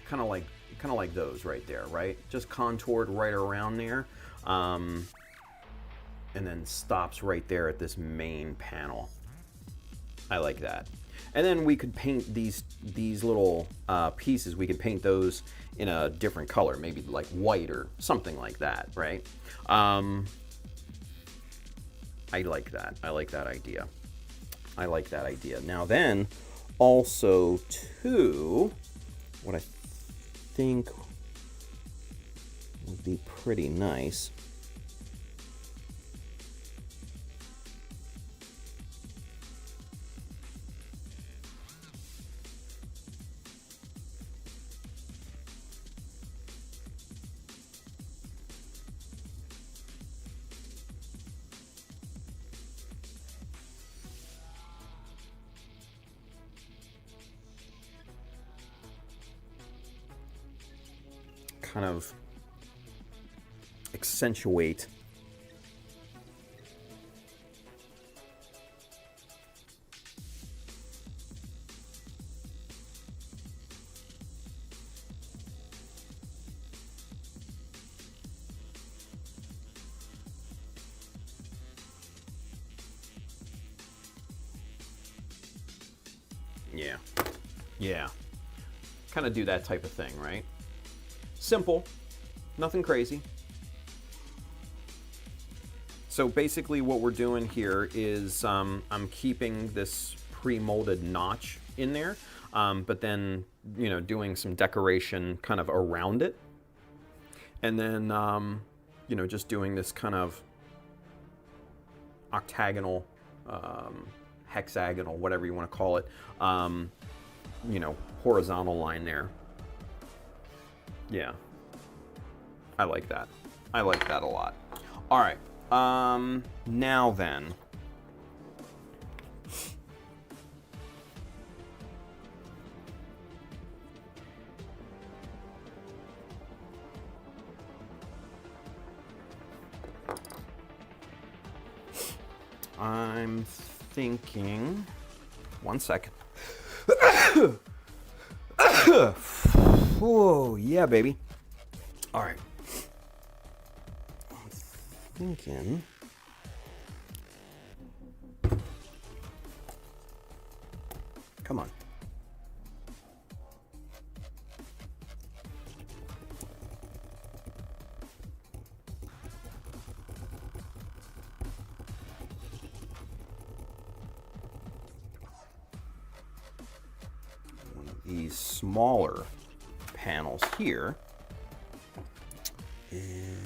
Kind of like those right there, right? Just contoured right around there, and then stops right there at this main panel. I like that. And then we could paint these little pieces. We could paint those in a different color, maybe like white or something like that, right? I like that. I like that idea. I like that idea. Now then, also too, what I think would be pretty nice kind of accentuate yeah, kind of do that type of thing, right? Simple, nothing crazy. So basically what we're doing here is I'm keeping this pre-molded notch in there, but then, you know, doing some decoration kind of around it. And then, you know, just doing this kind of octagonal, hexagonal, whatever you want to call it, you know, horizontal line there. Yeah, I like that. I like that a lot. All right, now then. I'm thinking, one second. Whoa, yeah, baby. All right. I'm thinking Come on. one of these smaller panels here. And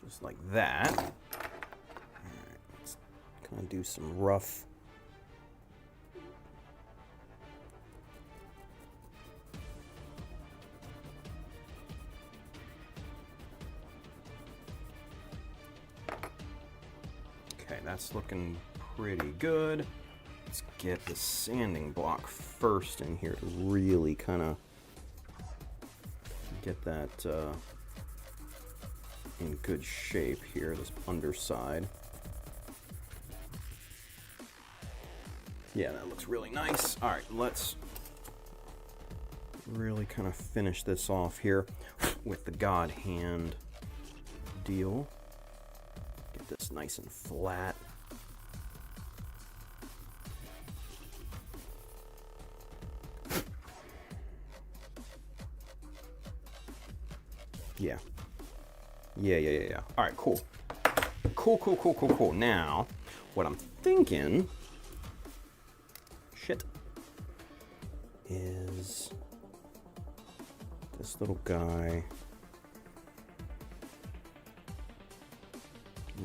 just like that. All right, let's kind of do some rough okay. right, that's looking pretty good. Let's get the sanding block first in here to really kind of get that in good shape here, this underside. Yeah, that looks really nice. All right, let's really kind of finish this off here with the God hand deal. Get this nice and flat. Yeah. Yeah. All right, cool. Cool. Now, what I'm thinking, is this little guy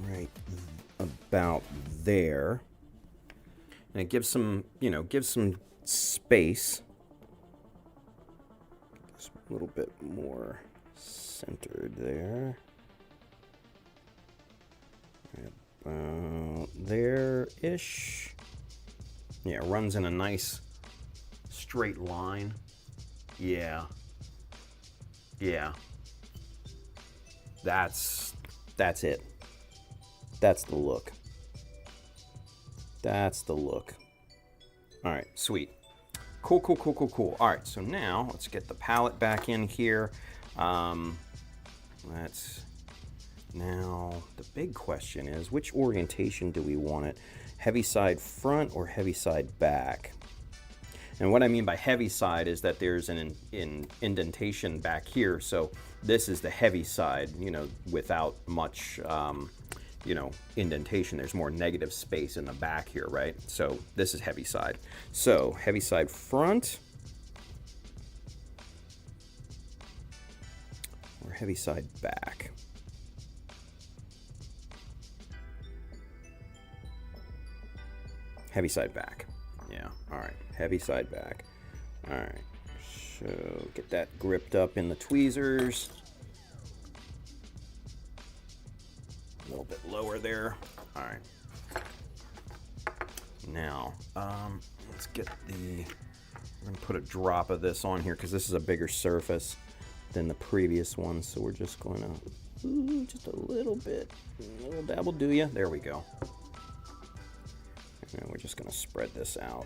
right about there. And it gives some, gives some space. Just a little bit more centered there. About there-ish. Yeah, runs in a nice straight line. Yeah. That's it. That's the look. All right, sweet. Cool. All right, so now let's get the palette back in here. Now the big question is, which orientation do we want it? Heavy side front or heavy side back? And what I mean by heavy side is that there's an indentation back here. So this is the heavy side, without much, indentation. There's more negative space in the back here, right? So this is heavy side. So heavy side front or heavy side back? Heavy side back. Yeah, all right, heavy side back. All right, so get that gripped up in the tweezers. A little bit lower there. All right. Now, let's get we're gonna put a drop of this on here because this is a bigger surface than the previous one. So we're just going to, just a little bit, a little dab will do ya. There we go. And we're just going to spread this out.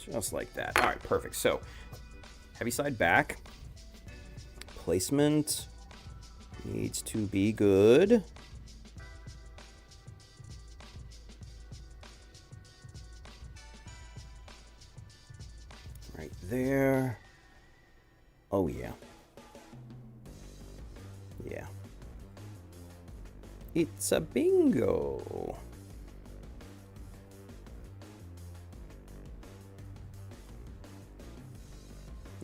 Just like that. All right, perfect. So, heavy side back. Placement needs to be good. Right there. Oh, yeah. Yeah. It's a bingo.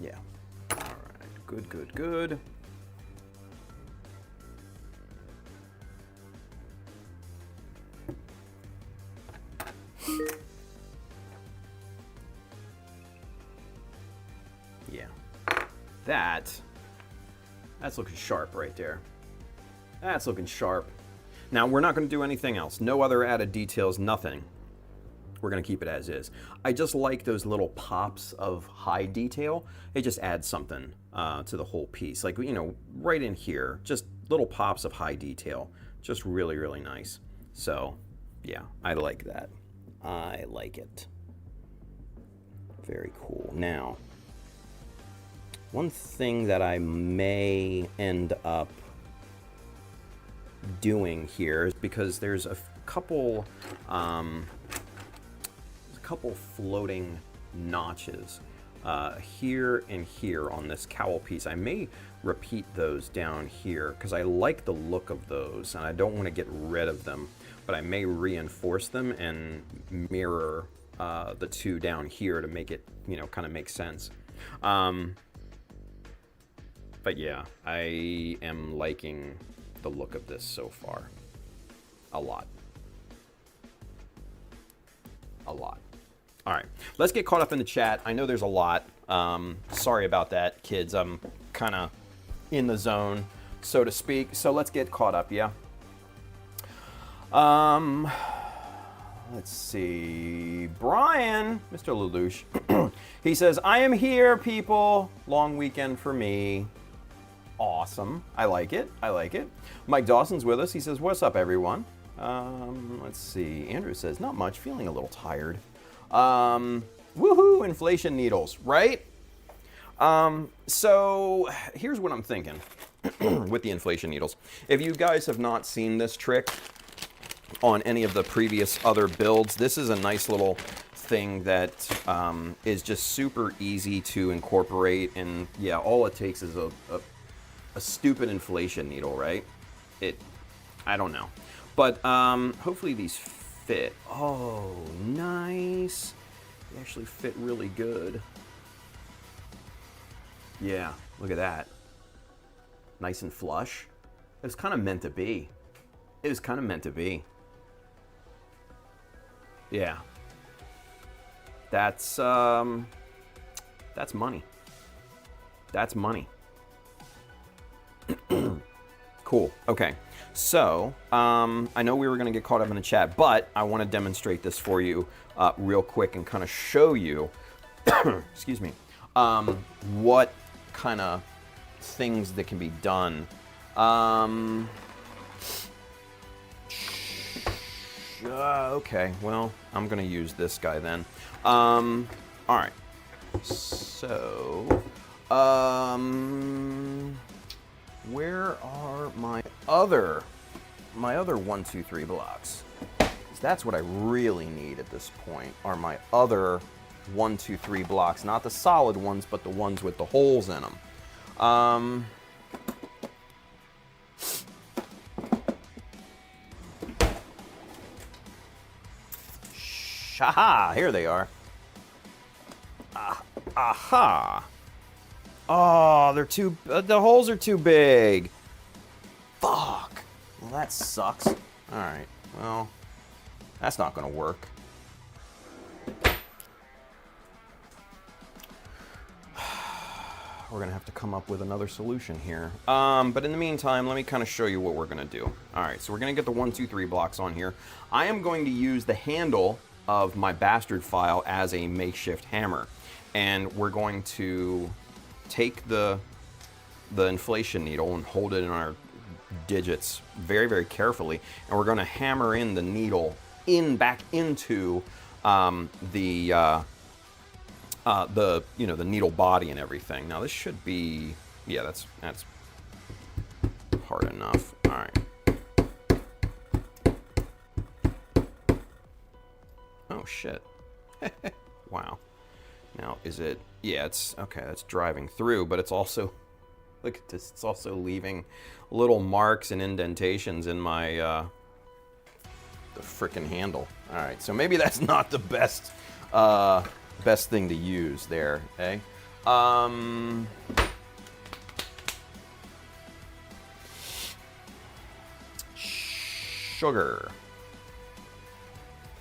Yeah. All right. Good. Yeah. That's looking sharp right there. That's looking sharp. Now, we're not going to do anything else. No other added details, nothing. We're going to keep it as is. I just like those little pops of high detail. It just adds something to the whole piece. Like, right in here, just little pops of high detail. Just really, really nice. So, yeah, I like that. I like it. Very cool. Now, one thing that I may end up doing here is because there's a couple floating notches here and here on this cowl piece. I may repeat those down here because I like the look of those and I don't want to get rid of them, but I may reinforce them and mirror the two down here to make it, kind of make sense. But yeah, I am liking the look of this so far. A lot. All right, let's get caught up in the chat. I know there's a lot. Sorry about that, kids. I'm kind of in the zone. so to speak. So let's get caught up, yeah? Let's see. Brian, Mr. Lelouch, he says, I am here, people. Long weekend for me. Awesome. I like it. I like it. Mike Dawson's with us. He says, what's up, everyone? Let's see. Andrew says, not much. Feeling a little tired. Woohoo, inflation needles, right? So here's what I'm thinking with the inflation needles. If you guys have not seen this trick on any of the previous other builds, this is a nice little thing that is just super easy to incorporate. And yeah, all it takes is a stupid inflation needle, right? I don't know. But hopefully these fit. Oh, nice. They actually fit really good. Yeah, look at that. Nice and flush. It was kind of meant to be. It was kind of meant to be. Yeah. That's money. That's money. Cool. Okay. So, I know we were going to get caught up in the chat, but I want to demonstrate this for you real quick and kind of show you, excuse me, what kind of things that can be done. Okay, well, I'm going to use this guy then. All right. So, where are my other 1, 2, 3 blocks? 'Cause that's what I really need at this point, are my other 1, 2, 3 blocks. Not the solid ones, but the ones with the holes in them. Shaha! Here they are. Aha! Oh, they're too. The holes are too big. Fuck. Well, that sucks. All right. Well, that's not gonna work. We're gonna have to come up with another solution here. But in the meantime, let me kind of show you what we're gonna do. All right. So we're gonna get the 1, 2, 3 blocks on here. I am going to use the handle of my bastard file as a makeshift hammer, and we're going to take the inflation needle and hold it in our digits very, very carefully, and we're going to hammer in the needle back into the needle body and everything. Now this should be, yeah, that's hard enough. All right. Oh shit. Wow. Now, is it, yeah, it's, okay, that's driving through, but it's also, look at this, it's also leaving little marks and indentations in my, the frickin' handle. All right, so maybe that's not the best, best thing to use there, eh? Sugar.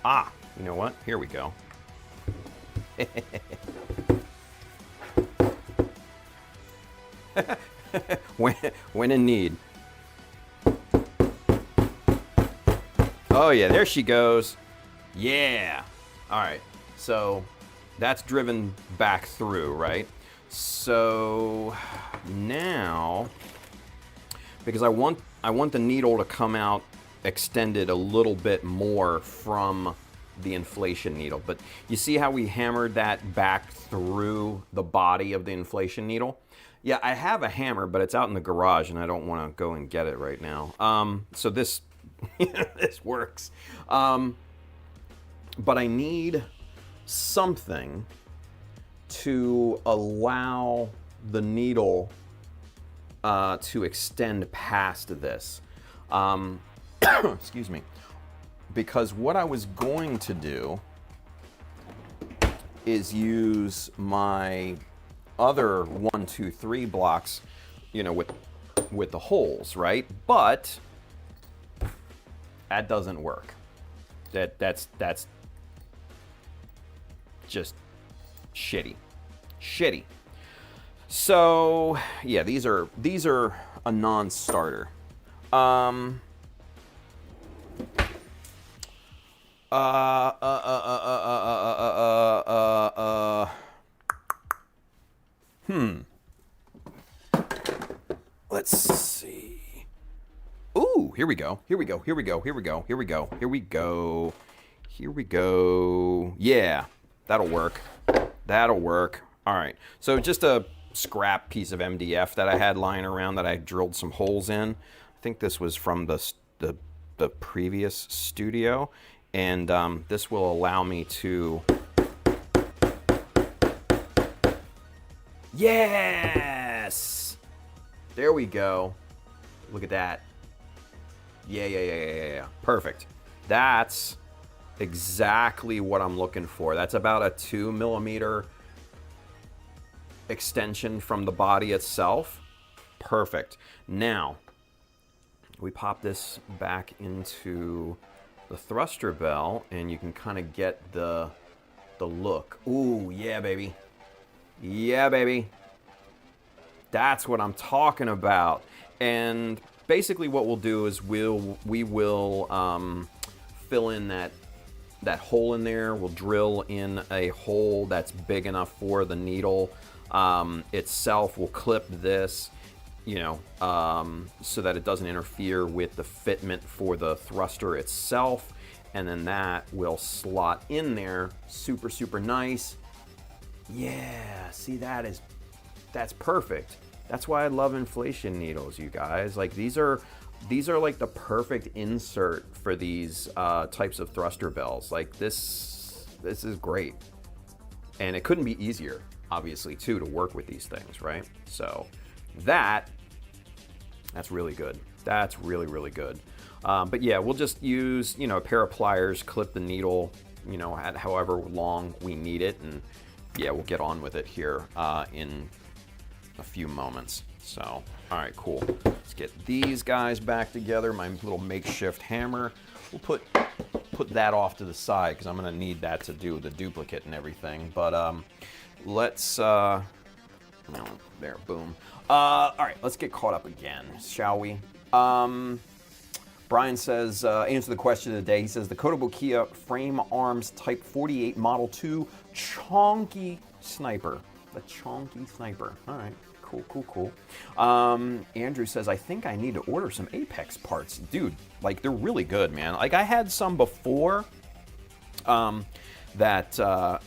Ah, you know what? Here we go. when in need. Oh yeah, there she goes. Yeah. All right. So that's driven back through, right? So now, because I want the needle to come out extended a little bit more from the inflation needle, but you see how we hammered that back through the body of the inflation needle? Yeah, I have a hammer, but it's out in the garage and I don't want to go and get it right now. So this this works. But I need something to allow the needle to extend past this. Excuse me. Because what I was going to do is use my other 1, 2, 3 blocks, you know, with the holes, right? But that doesn't work. That's just shitty. So yeah, these are a non-starter. Um, uh, uh, uh, uh, uh, uh, uh, uh, let's see. Ooh, here we go. Here we go. Here we go. Here we go. Here we go. Here we go. Here we go. Yeah, that'll work. That'll work. All right. So just a scrap piece of MDF that I had lying around that I drilled some holes in. I think this was from the previous studio, and this will allow me to. Yes. There we go. Look at that. Yeah. Perfect. That's exactly what I'm looking for. That's about a 2 millimeter extension from the body itself. Perfect. Now, we pop this back into the thruster bell, and you can kind of get the look. Ooh, yeah, baby. Yeah, baby. That's what I'm talking about. And basically what we'll do is we will fill in that hole in there. We'll drill in a hole that's big enough for the needle itself. We'll clip this, so that it doesn't interfere with the fitment for the thruster itself. And then that will slot in there super, super nice. Yeah, see, that's perfect. That's why I love inflation needles, you guys. Like these are like the perfect insert for these types of thruster bells. Like this is great. And it couldn't be easier, obviously, too, to work with these things, right? So that's really good. That's really, really good. But yeah, we'll just use, a pair of pliers, clip the needle, at however long we need it. And yeah, we'll get on with it here in a few moments. So, all right, cool. Let's get these guys back together. My little makeshift hammer. We'll put that off to the side because I'm going to need that to do the duplicate and everything. But let's, no, there, boom. All right, let's get caught up again, shall we? Brian says, answer the question of the day. He says, the Kotobukiya Frame Arms Type 48 Model 2 Chonky Sniper. The Chonky Sniper. All right. Cool. Andrew says, I think I need to order some Apex parts. Dude, like, they're really good, man. Like, I had some before that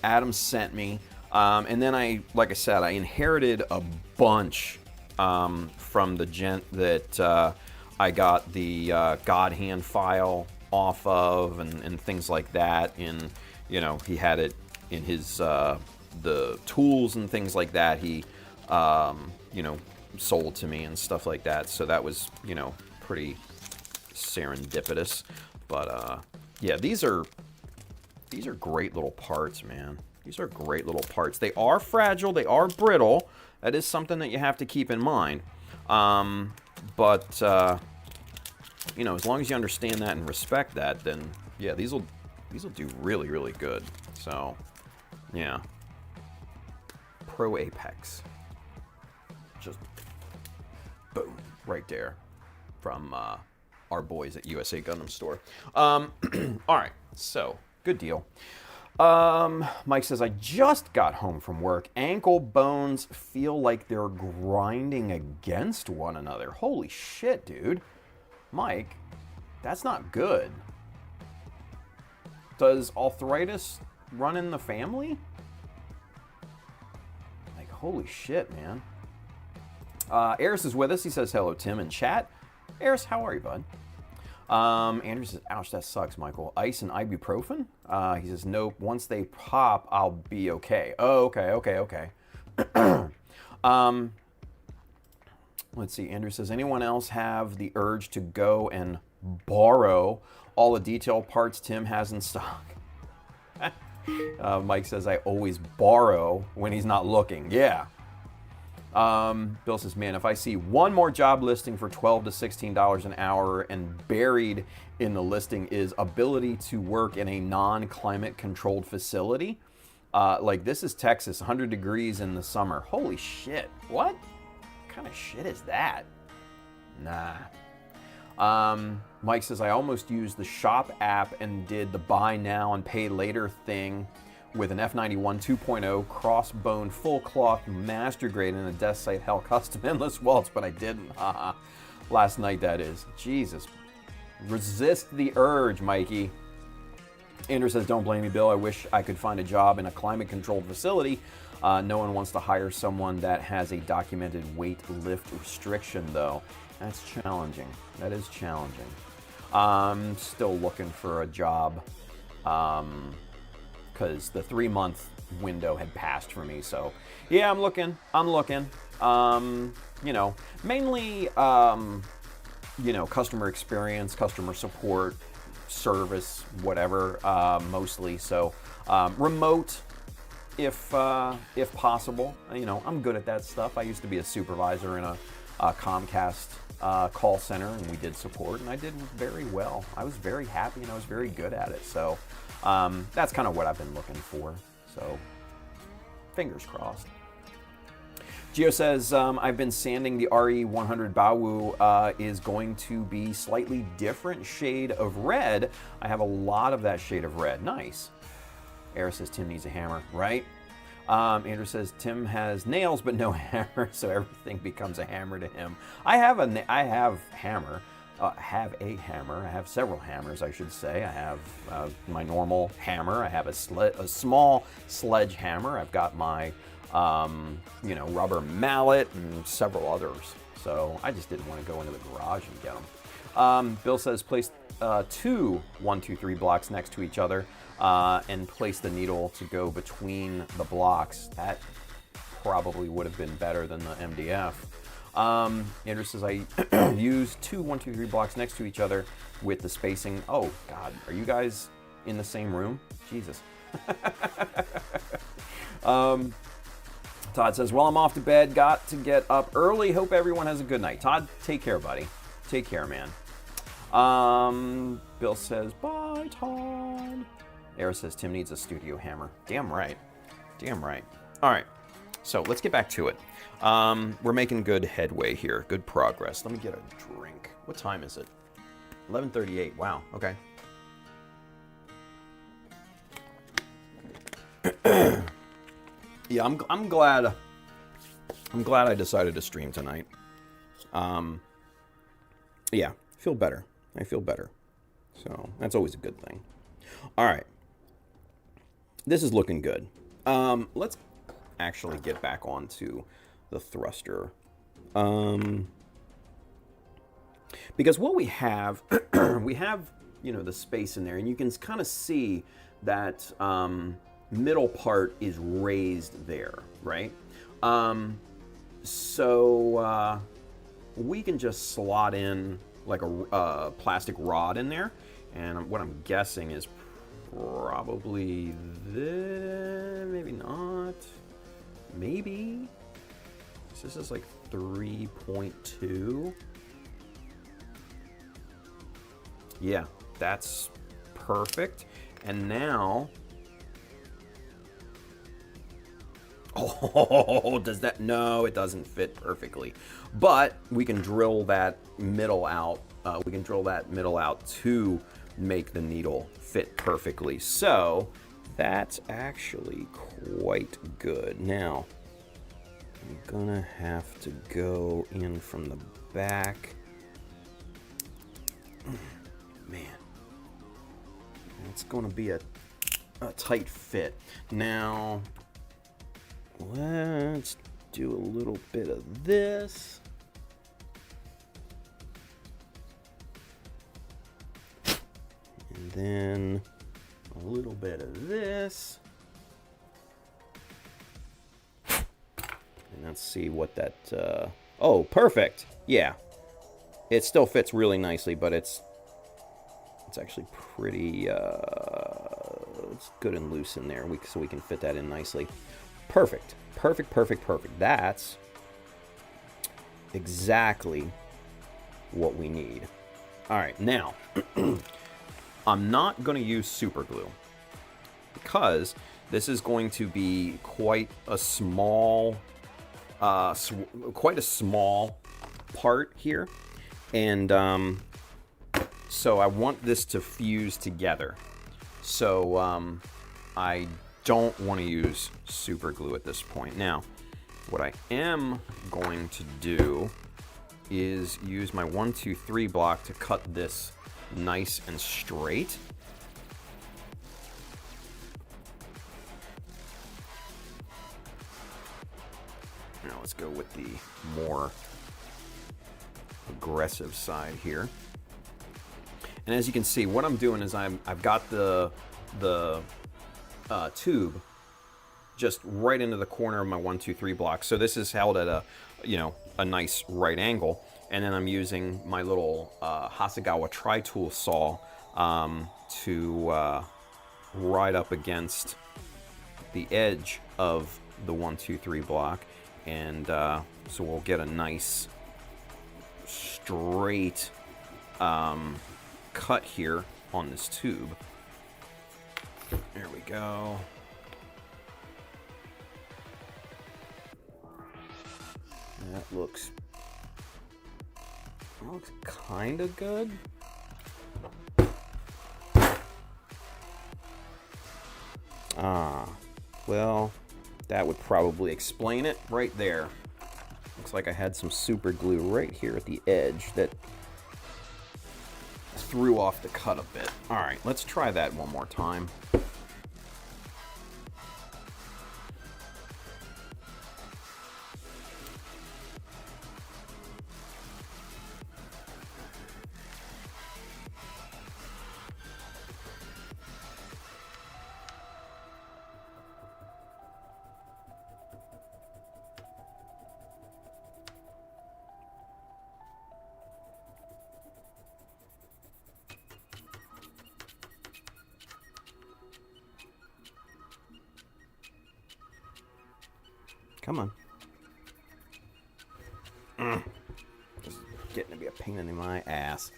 Adam sent me. And then like I said, I inherited a bunch from the gent that I got the God Hand file off of and things like that. And, he had it in his, the tools and things like that. He, sold to me and stuff like that. So that was, pretty serendipitous. But yeah, these are great little parts, man. These are great little parts. They are fragile. They are brittle. That is something that you have to keep in mind. But as long as you understand that and respect that, then yeah, these will do really, really good. So yeah, Pro Apex. Just boom, right there from our boys at USA Gundam Store. All right, so good deal. Mike says, I just got home from work. Ankle bones feel like they're grinding against one another. Holy shit, dude. Mike, that's not good. Does arthritis run in the family? Like, holy shit, man. Eris is with us. He says, hello, Tim, in chat. Eris, how are you, bud? Andrew says, ouch, that sucks, Michael. Ice and ibuprofen? He says, nope, once they pop, I'll be okay. Oh, okay. Let's see, Andrew says, anyone else have the urge to go and borrow all the detail parts Tim has in stock? Mike says, I always borrow when he's not looking. Yeah. Bill says, man, if I see one more job listing for $12 to $16 an hour and buried in the listing is ability to work in a non-climate controlled facility, Like, this is Texas, 100 degrees in the summer. Holy shit. What kind of shit is that? Nah. Mike says, I almost used the shop app and did the buy now and pay later thing with an F91 2.0 crossbone full cloth master grade and a desk site hell custom endless welds, but I didn't. Last night, that is. Jesus. Resist the urge, Mikey. Andrew says, don't blame me, Bill. I wish I could find a job in a climate-controlled facility. No one wants to hire someone that has a documented weight lift restriction, though. That's challenging. That is challenging. I'm still looking for a job because the 3-month window had passed for me. So, yeah, I'm looking. You know, mainly, you know, customer experience, customer support, service, whatever, mostly. So, remote, if possible. You know, I'm good at that stuff. I used to be a supervisor in a Comcast call center, and we did support, and I did very well. I was very happy, and I was very good at it. So, that's kind of what I've been looking for. So, fingers crossed. Gio says, I've been sanding the RE100 Baowu, is going to be slightly different shade of red. I have a lot of that shade of red. Nice. Era says, Tim needs a hammer, right? Andrew says, Tim has nails but no hammer, so everything becomes a hammer to him. I have a hammer. I have several hammers, I should say. I have my normal hammer. I have a small sledgehammer. I've got my you know, rubber mallet and several others. So I just didn't want to go into the garage and get them. Bill says, place 2 1, 2, 3 blocks next to each other and place the needle to go between the blocks. That probably would have been better than the MDF. Andrew says, I use 2 1, 2, 3 blocks next to each other with the spacing. Oh God, are you guys in the same room? Jesus. Todd says, well, I'm off to bed. Got to get up early. Hope everyone has a good night. Todd, take care, buddy. Take care, man. Bill says, bye, Todd. Era says, Tim needs a studio hammer. Damn right. Damn right. All right. So let's get back to it. We're making good headway here. Good progress. Let me get a drink. What time is it? 11:38. Wow. Okay. Yeah, I'm glad I decided to stream tonight. Yeah, feel better. I feel better. So that's always a good thing. All right. This is looking good. Let's actually get back onto the thruster. Because what we have, we have, you know, the space in there, and you can kind of see that middle part is raised there, right? So we can just slot in like a plastic rod in there, and what I'm guessing is probably this, maybe not, maybe. So this is like 3.2. Yeah, that's perfect. And now, oh, does that? No, it doesn't fit perfectly. But we can drill that middle out. We can drill that middle out to make the needle fit perfectly. So that's actually quite good. Now, I'm gonna have to go in from the back. Man, it's gonna be a tight fit. Now, let's do a little bit of this. And then a little bit of this. And let's see what that, oh, perfect. Yeah. It still fits really nicely, but it's actually pretty, it's good and loose in there, so we can fit that in nicely. Perfect. Perfect, perfect, perfect. That's exactly what we need. All right, now, I'm not going to use super glue because This is going to be quite a small, part here, and so I want this to fuse together. So I don't want to use super glue at this point. Now, what I am going to do is use my 1, 2, 3 block to cut this nice and straight. Now let's go with the more aggressive side here. And as you can see, what I'm doing is I've got the tube just right into the corner of my 1, 2, 3 block. So this is held at a nice right angle, and then I'm using my little Hasegawa tri-tool saw to ride up against the edge of the 1, 2, 3 block, and so we'll get a nice straight cut here on this tube. There we go. That looks kind of good. Well, that would probably explain it right there. Looks like I had some super glue right here at the edge that threw off the cut a bit. All right, let's try that one more time. Come on. Just getting to be a pain in my ass.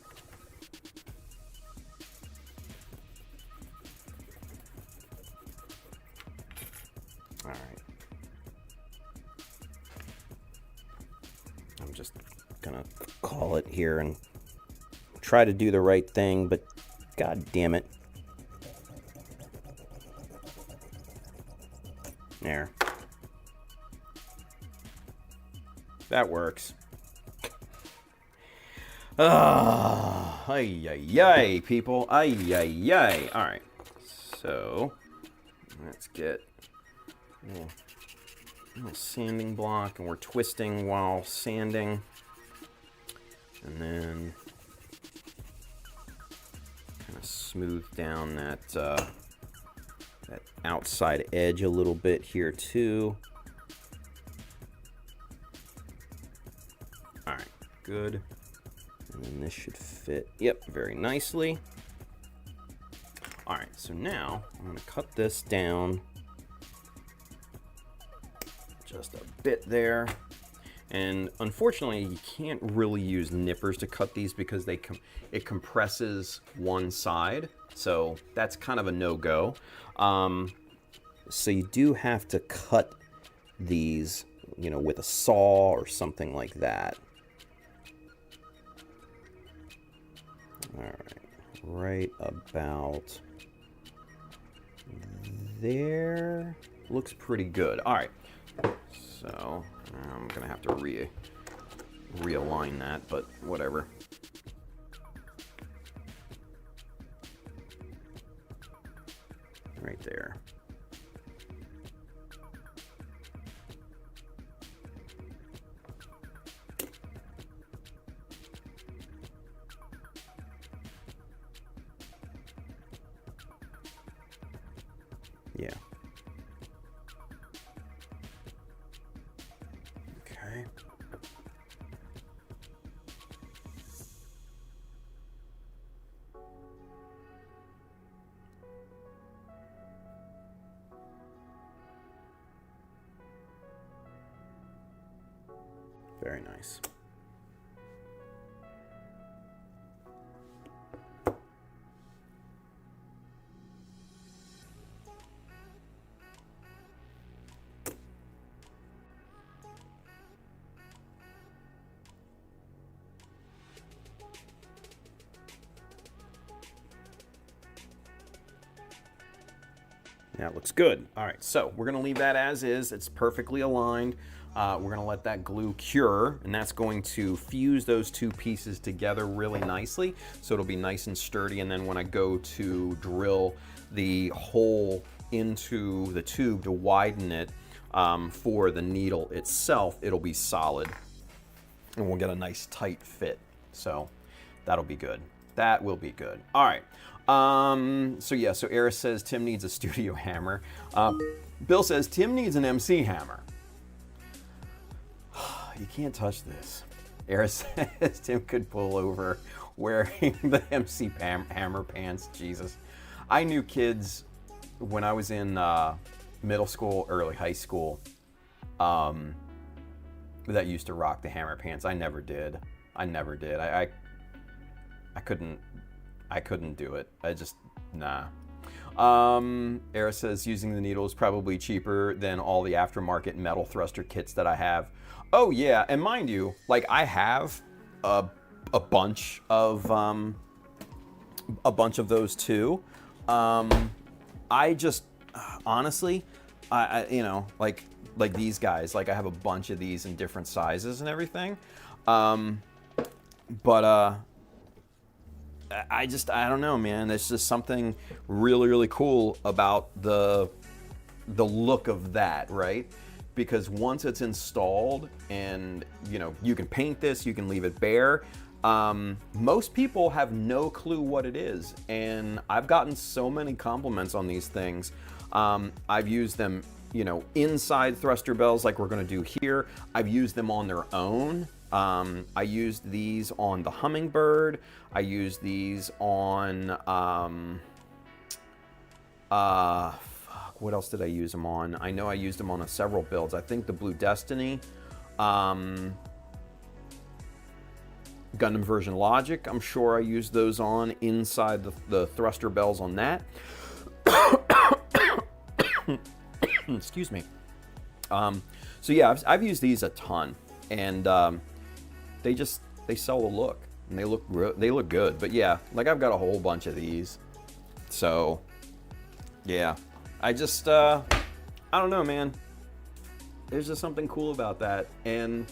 All right. I'm just gonna call it here and try to do the right thing, but god damn it. There. That works. Ay, ay, ay, people. Ay, ay, ay. All right. So, let's get a little sanding block, and we're twisting while sanding. And then kind of smooth down that outside edge a little bit here, too. Good. And then this should fit, yep, very nicely. All right, so now I'm going to cut this down just a bit there. And unfortunately, you can't really use nippers to cut these because it compresses one side. So that's kind of a no-go. So you do have to cut these, with a saw or something like that. All right, right about there. Looks pretty good. All right, so I'm gonna have to realign that, but whatever. Right there. Yeah. Okay. Very nice. That looks good. All right, so we're gonna leave that as is. It's perfectly aligned. We're gonna let that glue cure, and that's going to fuse those two pieces together really nicely, so it'll be nice and sturdy, and then when I go to drill the hole into the tube to widen it for the needle itself, it'll be solid, and we'll get a nice tight fit. So that'll be good. That will be good. All right. So yeah, so Eris says Tim needs a studio hammer. Bill says Tim needs an MC hammer. You can't touch this. Eris says Tim could pull over wearing the MC hammer pants. Jesus. I knew kids when I was in middle school, early high school, that used to rock the hammer pants. I never did. I couldn't do it. I just, nah. Era says using the needle is probably cheaper than all the aftermarket metal thruster kits that I have. Oh yeah, and mind you, like I have a bunch of those too. I just honestly, I you know, like these guys, like I have a bunch of these in different sizes and everything. But I don't know, man. There's just something really, really cool about the look of that, right? Because once it's installed and, you know, you can paint this, you can leave it bare. Most people have no clue what it is. And I've gotten so many compliments on these things. I've used them, you know, inside thruster bells like we're going to do here. I've used them on their own. I used these on the Hummingbird. I used these on, what else did I use them on? I know I used them on several builds. I think the Blue Destiny, Gundam version Logic, I'm sure I used those on inside the thruster bells on that. Excuse me. So yeah, I've used these a ton, and they sell the look, and they look good. But yeah, like I've got a whole bunch of these, so yeah, I just I don't know, man. There's just something cool about that, and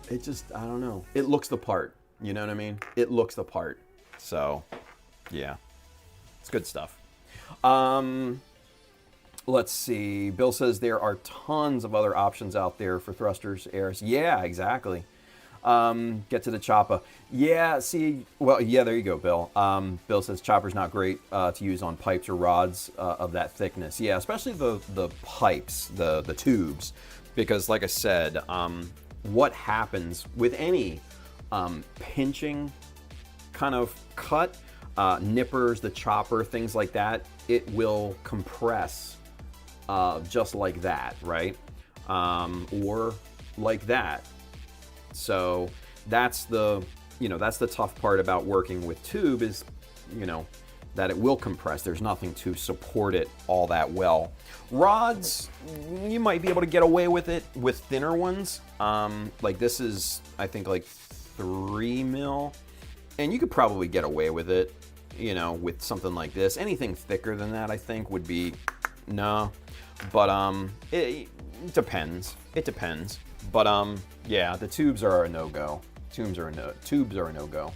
it just, I don't know. It looks the part, you know what I mean? It looks the part. So yeah, it's good stuff. Let's see. Bill says there are tons of other options out there for thrusters, Eris. Yeah, exactly. Get to the chopper. Yeah, see, well, yeah, there you go, Bill. Bill says chopper's not great to use on pipes or rods of that thickness. Yeah, especially the pipes, the tubes, because like I said, what happens with any pinching kind of cut, nippers, the chopper, things like that, it will compress just like that, right? Or like that. So that's the tough part about working with tube is, you know, that it will compress. There's nothing to support it all that well. Rods, you might be able to get away with it with thinner ones. Like this is, I think, like 3 mil, and you could probably get away with it, you know, with something like this. Anything thicker than that, I think, would be no. But it depends. It depends. But yeah, the tubes are a no-go. Tubes are a no-go.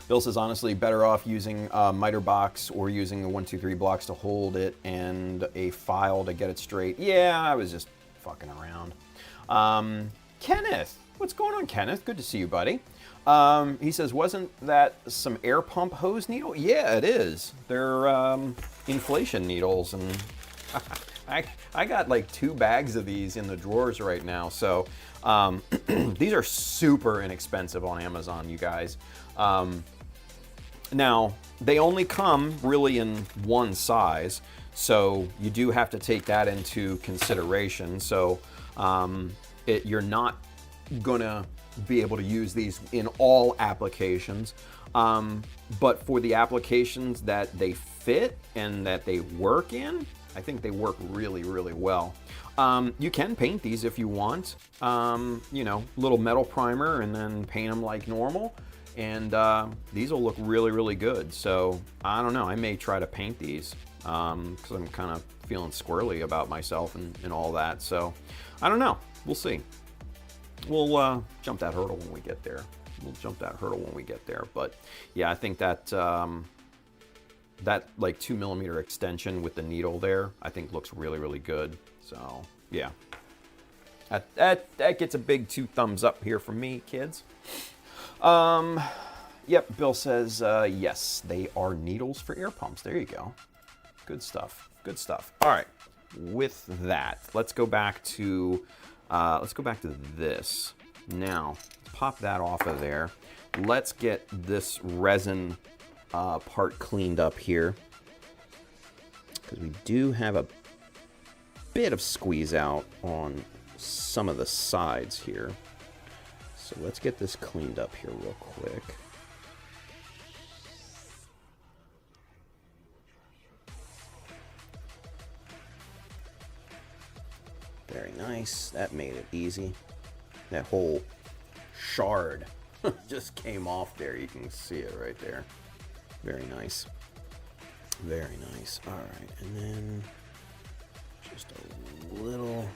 Bill says, honestly, better off using a miter box or using the 123 blocks to hold it and a file to get it straight. Yeah, I was just fucking around. Kenneth, what's going on, Kenneth? Good to see you, buddy. He says, wasn't that some air pump hose needle? Yeah, it is. They're inflation needles, and I got like 2 bags of these in the drawers right now. So these are super inexpensive on Amazon, you guys. Now, they only come really in one size, so you do have to take that into consideration. So you're not gonna be able to use these in all applications, but for the applications that they fit and that they work in, I think they work really, really well. You can paint these if you want, you know, little metal primer and then paint them like normal. And these will look really, really good. So I don't know, I may try to paint these. because I'm kind of feeling squirrely about myself and all that. So I don't know. We'll see. We'll jump that hurdle when we get there. But yeah, I think that that like 2mm extension with the needle there, I think looks really, really good. So yeah, that gets a big 2 thumbs up here from me, kids. Yep, Bill says yes, they are needles for air pumps. There you go. Good stuff. Good stuff. All right. With that, let's go back to this. Now, pop that off of there. Let's get this resin part cleaned up here, because we do have a bit of squeeze out on some of the sides here. So let's get this cleaned up here real quick. Very nice. That made it easy. That whole shard just came off there. You can see it right there. Very nice. Very nice. All right, and then just a little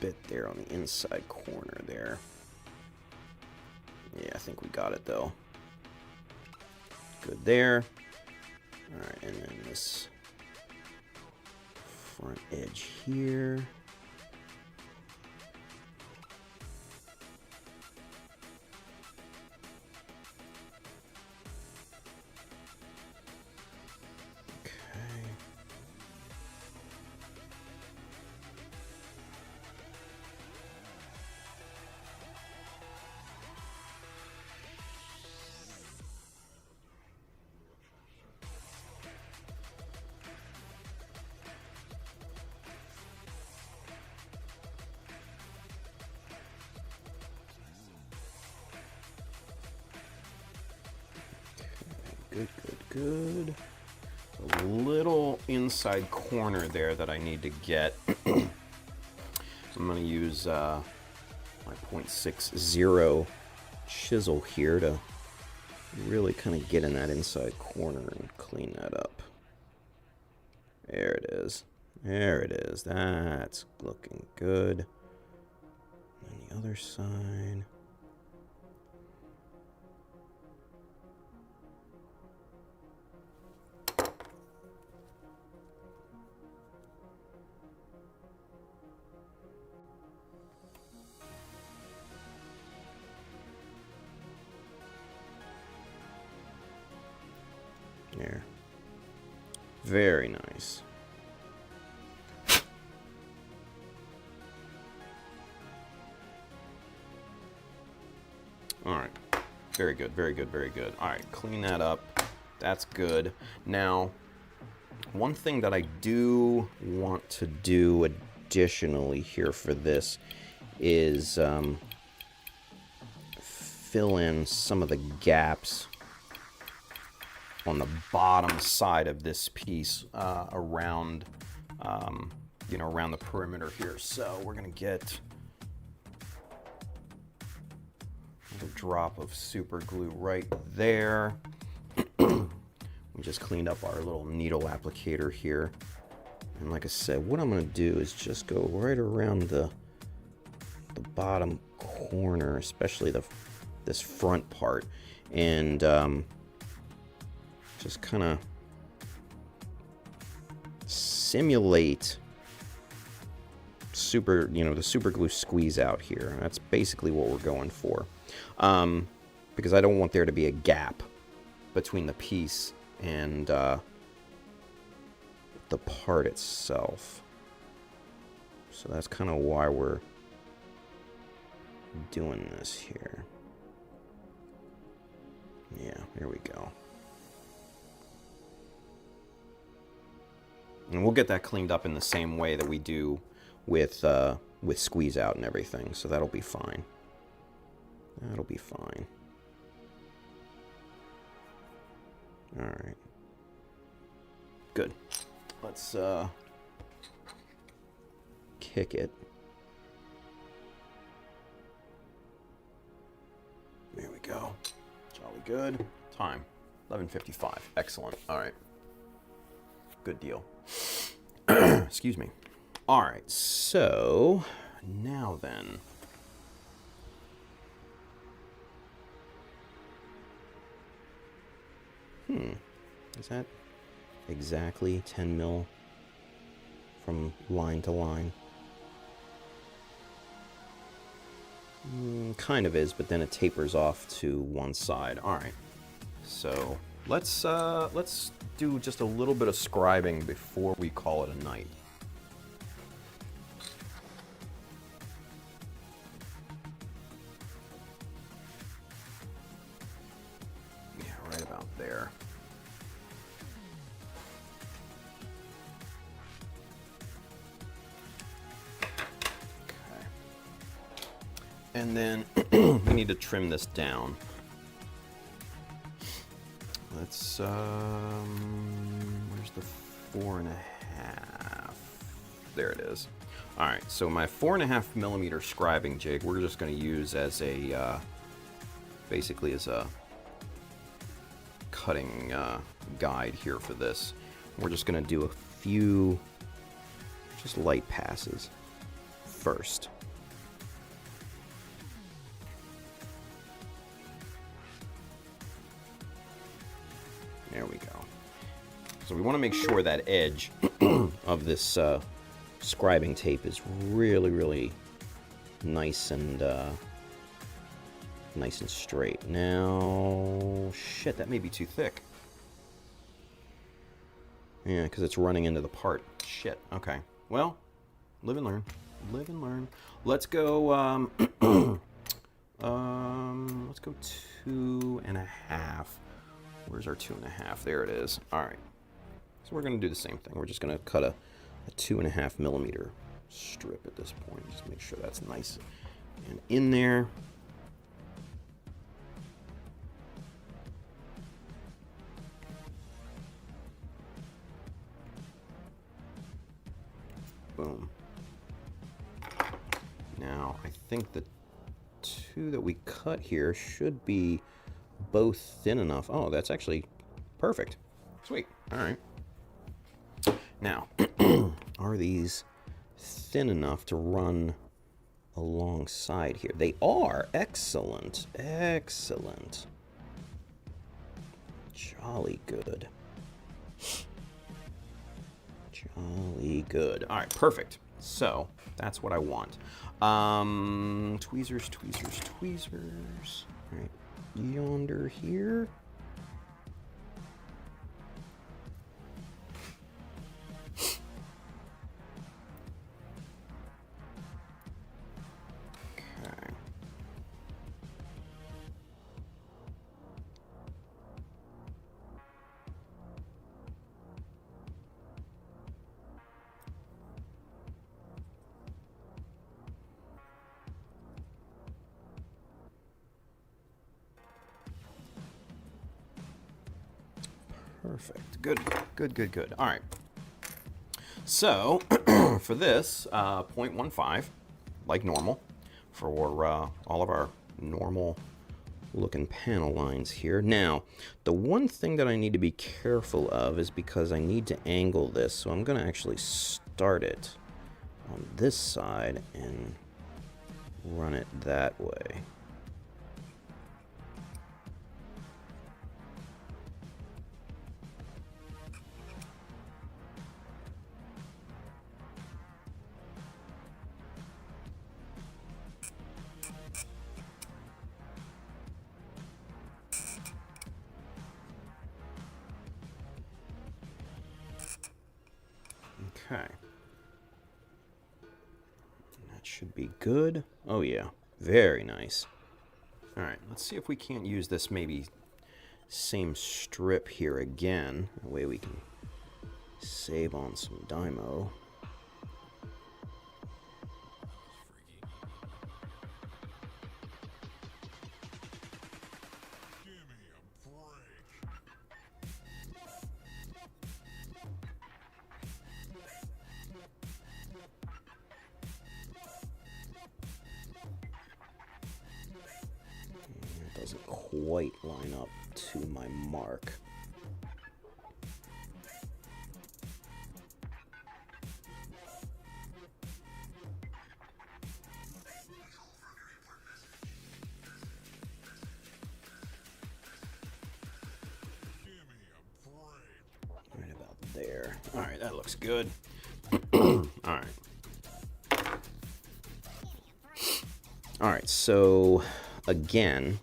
bit there on the inside corner there. Yeah, I think we got it though. Good there. All right, and then this front edge here. Good. A little inside corner there that I need to get. I'm going to use my 0.60 chisel here to really kind of get in that inside corner and clean that up. There it is. There it is. That's looking good. And the other side. There. Very nice. All right. Very good, very good, very good. All right, clean that up. That's good. Now, one thing that I do want to do additionally here for this is fill in some of the gaps on the bottom side of this piece around, around the perimeter here. So we're gonna get a drop of super glue right there. We just cleaned up our little needle applicator here. And like I said, what I'm gonna do is just go right around the bottom corner, especially this front part, and just kind of simulate the super glue squeeze out here. That's basically what we're going for, because I don't want there to be a gap between the piece and the part itself. So that's kind of why we're doing this here. Yeah, here we go. And we'll get that cleaned up in the same way that we do with squeeze out and everything. So that'll be fine. That'll be fine. All right. Good. Let's kick it. There we go. Jolly good. Time. 11:55. Excellent. All right. Good deal. Excuse me. All right. So now then. Is that exactly 10 mil from line to line? Kind of is, but then it tapers off to one side. All right. So let's do just a little bit of scribing before we call it a night. Yeah, right about there. Okay. And then we need to trim this down. Let's, where's the 4.5? There it is. All right, so my 4.5 millimeter scribing jig, we're just going to use as a, basically as a cutting guide here for this. We're just going to do a few, just light passes first. There we go. So we want to make sure that edge of this scribing tape is really, really nice and straight. Now, shit, that may be too thick. Yeah, because it's running into the part. Shit. Okay. Well, live and learn. Live and learn. Let's go. Let's go 2.5. Where's our 2.5? There it is. All right. So we're going to do the same thing. We're just going to cut a 2.5 millimeter strip at this point. Just make sure that's nice and in there. Boom. Now, I think the two that we cut here should be both thin enough. Oh, that's actually perfect. Sweet. All right. Now, are these thin enough to run alongside here? They are. Excellent. Excellent. Jolly good. Jolly good. All right, perfect. So, that's what I want. Tweezers, tweezers, tweezers. All right. Yonder here. Okay. Perfect. Good, good, good, good. All right. So, for this, 0.15, like normal, for all of our normal looking panel lines here. Now, the one thing that I need to be careful of is because I need to angle this, so I'm going to actually start it on this side and run it that way. Okay. That should be good. Oh yeah, very nice. All right, let's see if we can't use this maybe same strip here again. That way we can save on some Dymo. Doesn't quite line up to my mark. Right about there. All right, that looks good. All right. All right, so again,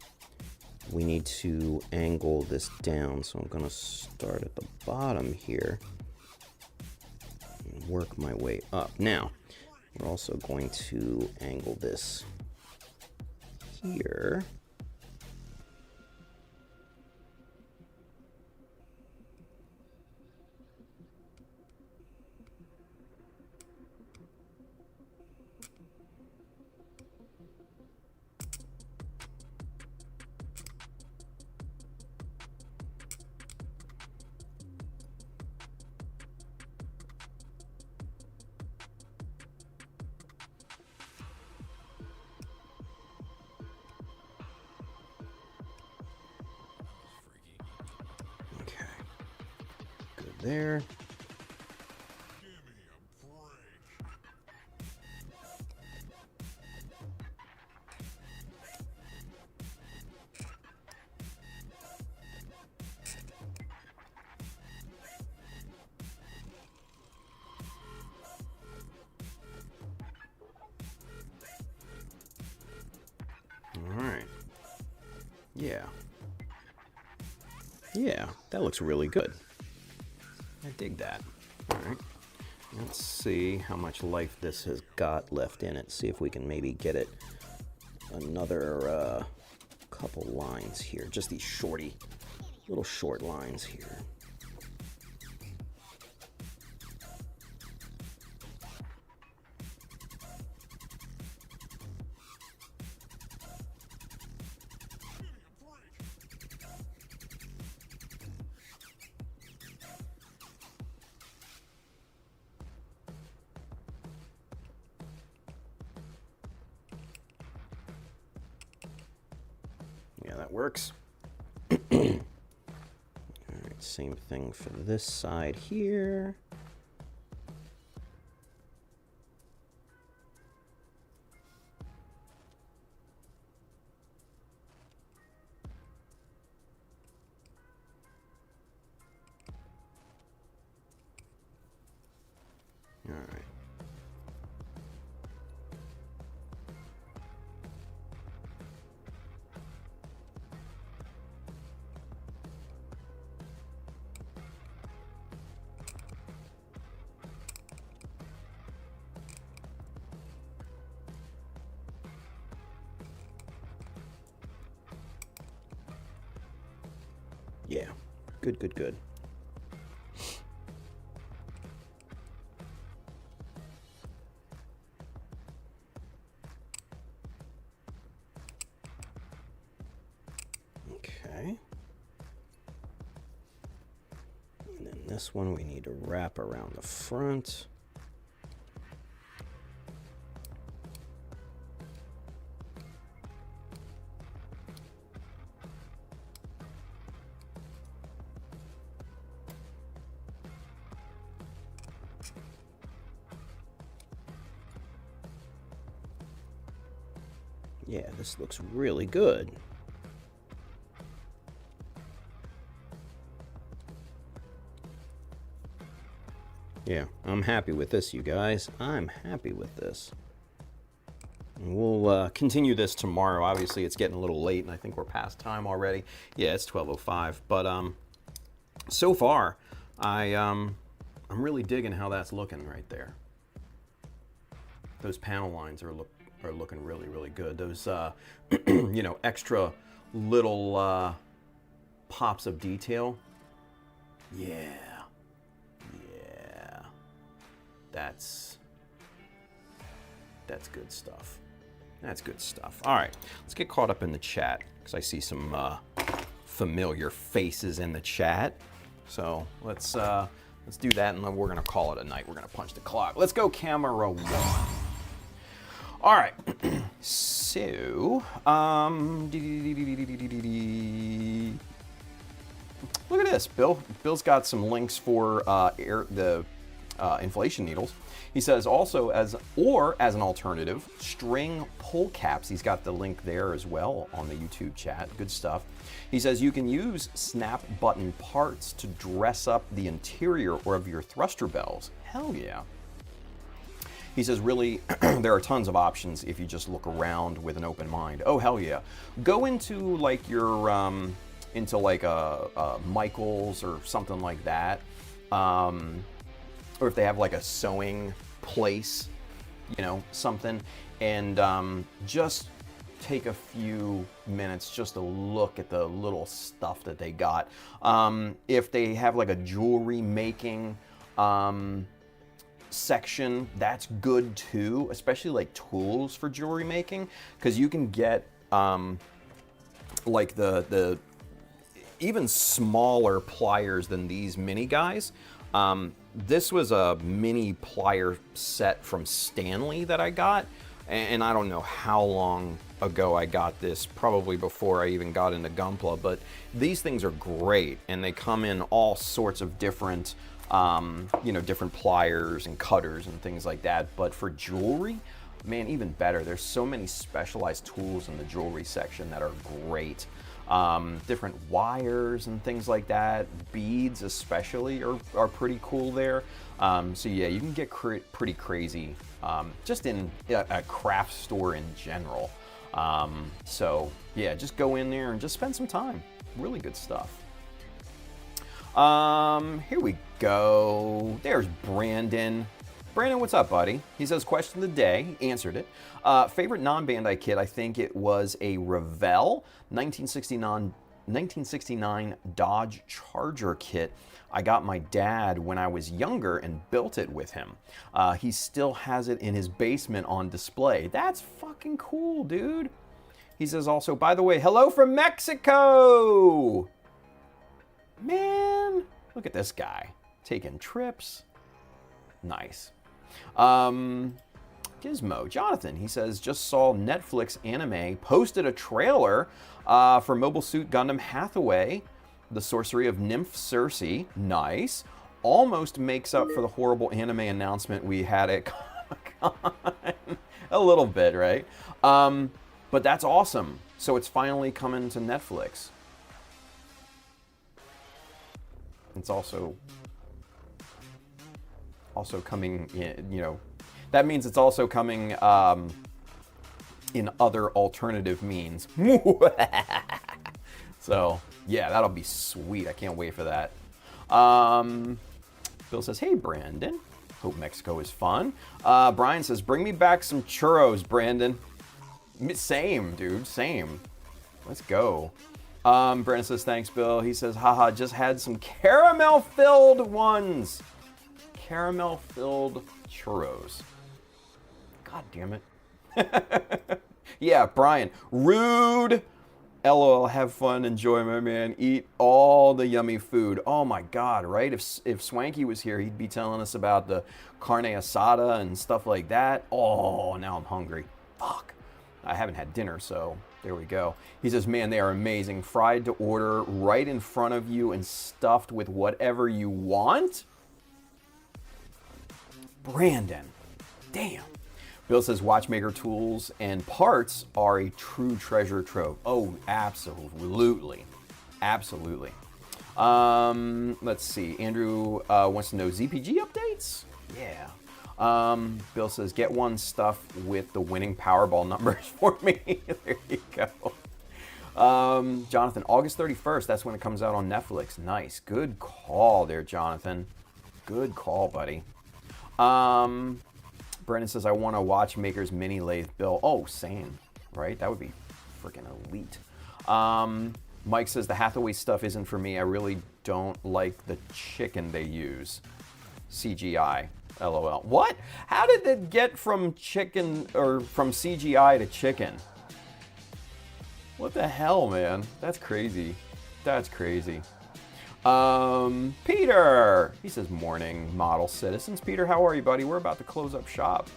we need to angle this down. So I'm gonna start at the bottom here and work my way up. Now, we're also going to angle this here. There. All right. Yeah. Yeah, that looks really good. I dig that. All right, let's see how much life this has got left in it. See if we can maybe get it another couple lines here. Just these shorty, little short lines here. Yeah, that works. All right, same thing for this side here. All right. Yeah, good, good, good. Okay. And then this one we need to wrap around the front. Yeah, this looks really good. Yeah, I'm happy with this, you guys. I'm happy with this. And we'll continue this tomorrow. Obviously, it's getting a little late, and I think we're past time already. Yeah, it's 12:05. But so far, I'm really digging how that's looking right there. Those panel lines are looking really, really good. Those, you know, extra little pops of detail. Yeah. Yeah. That's good stuff. That's good stuff. All right, let's get caught up in the chat because I see some familiar faces in the chat. So let's do that, and then we're gonna call it a night. We're gonna punch the clock. Let's go camera one. All right, So, look at this. Bill's got some links for the inflation needles. He says also as an alternative, string pull caps. He's got the link there as well on the YouTube chat. Good stuff. He says you can use snap button parts to dress up the interior or of your thruster bells. Hell yeah. He says really there are tons of options if you just look around with an open mind. Oh hell yeah. Go into like your into like a Michael's or something like that. Or if they have like a sewing place, you know, something, and just take a few minutes just to look at the little stuff that they got. If they have like a jewelry making section, that's good too, especially like tools for jewelry making, because you can get like the even smaller pliers than these mini guys. This was a mini plier set from Stanley that I got, and I don't know how long ago I got this, probably before I even got into Gunpla, but these things are great, and they come in all sorts of different, you know, different pliers and cutters and things like that. But for jewelry, man, even better. There's so many specialized tools in the jewelry section that are great. Different wires and things like that. Beads especially are pretty cool there. So yeah, you can get pretty crazy just in a craft store in general. So yeah, just go in there and just spend some time. Really good stuff. Here we go. There's Brandon. Brandon, what's up, buddy? He says, question of the day. Answered it. Favorite non-Bandai kit, I think it was a Revell 1969 Dodge Charger kit. I got my dad when I was younger and built it with him. He still has it in his basement on display. That's fucking cool, dude. He says also, by the way, hello from Mexico. Man, look at this guy taking trips. Nice. Gizmo, Jonathan, he says, just saw Netflix anime, posted a trailer for Mobile Suit Gundam Hathaway, The Sorcery of Nymph Circe. Nice. Almost makes up for the horrible anime announcement we had at Comic-Con. A little bit, right? But that's awesome. So it's finally coming to Netflix. It's also coming in, you know, that means it's also coming in other alternative means. So yeah, that'll be sweet. I can't wait for that. Bill says, hey Brandon, hope Mexico is fun. Brian says, bring me back some churros, Brandon. Same, dude, same. Let's go. Brandon says, thanks, Bill. He says, haha, just had some caramel-filled ones. Caramel-filled churros. God damn it. Yeah, Brian. Rude. LOL, have fun, enjoy, my man. Eat all the yummy food. Oh my God, right? If Swanky was here, he'd be telling us about the carne asada and stuff like that. Oh, now I'm hungry. Fuck. I haven't had dinner, so there we go. He says, man, they are amazing. Fried to order right in front of you and stuffed with whatever you want. Brandon. Damn. Bill says watchmaker tools and parts are a true treasure trove. Oh, absolutely. Absolutely. Let's see. Andrew wants to know ZPG updates? Yeah. Bill says, get one stuff with the winning Powerball numbers for me. There you go. Jonathan, August 31st, that's when it comes out on Netflix. Nice. Good call there, Jonathan. Good call, buddy. Brendan says, I want a Watchmaker's mini lathe, Bill. Oh, same, right? That would be freaking elite. Mike says, the Hathaway stuff isn't for me. I really don't like the chicken they use. CGI. LOL. What? How did it get from chicken or from CGI to chicken? What the hell, man? That's crazy. That's crazy. Peter, he says, morning, model citizens. Peter, how are you, buddy? We're about to close up shop.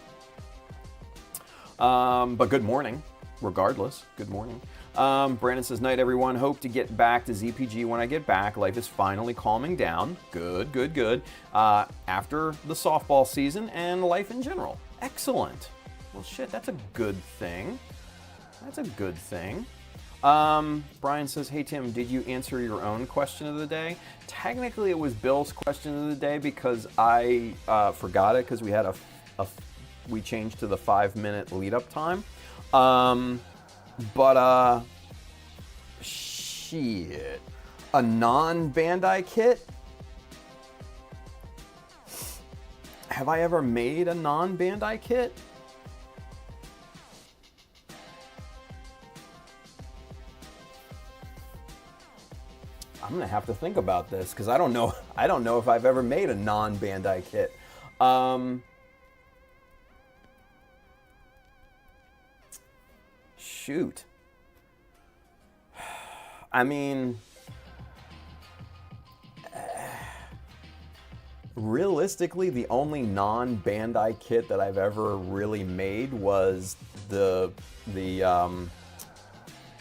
But good morning. regardless, good morning. Brandon says, night everyone. Hope to get back to ZPG when I get back. Life is finally calming down. Good, good, good. After the softball season and life in general. Excellent. Well, shit, that's a good thing. That's a good thing. Brian says, hey Tim, did you answer your own question of the day? Technically it was Bill's question of the day because I forgot it because we had we changed to the 5-minute lead up time. Shit. A non-Bandai kit? Have I ever made a non-Bandai kit? I'm gonna have to think about this because I don't know if I've ever made a non-Bandai kit. Shoot. I mean, realistically, the only non-Bandai kit that I've ever really made was the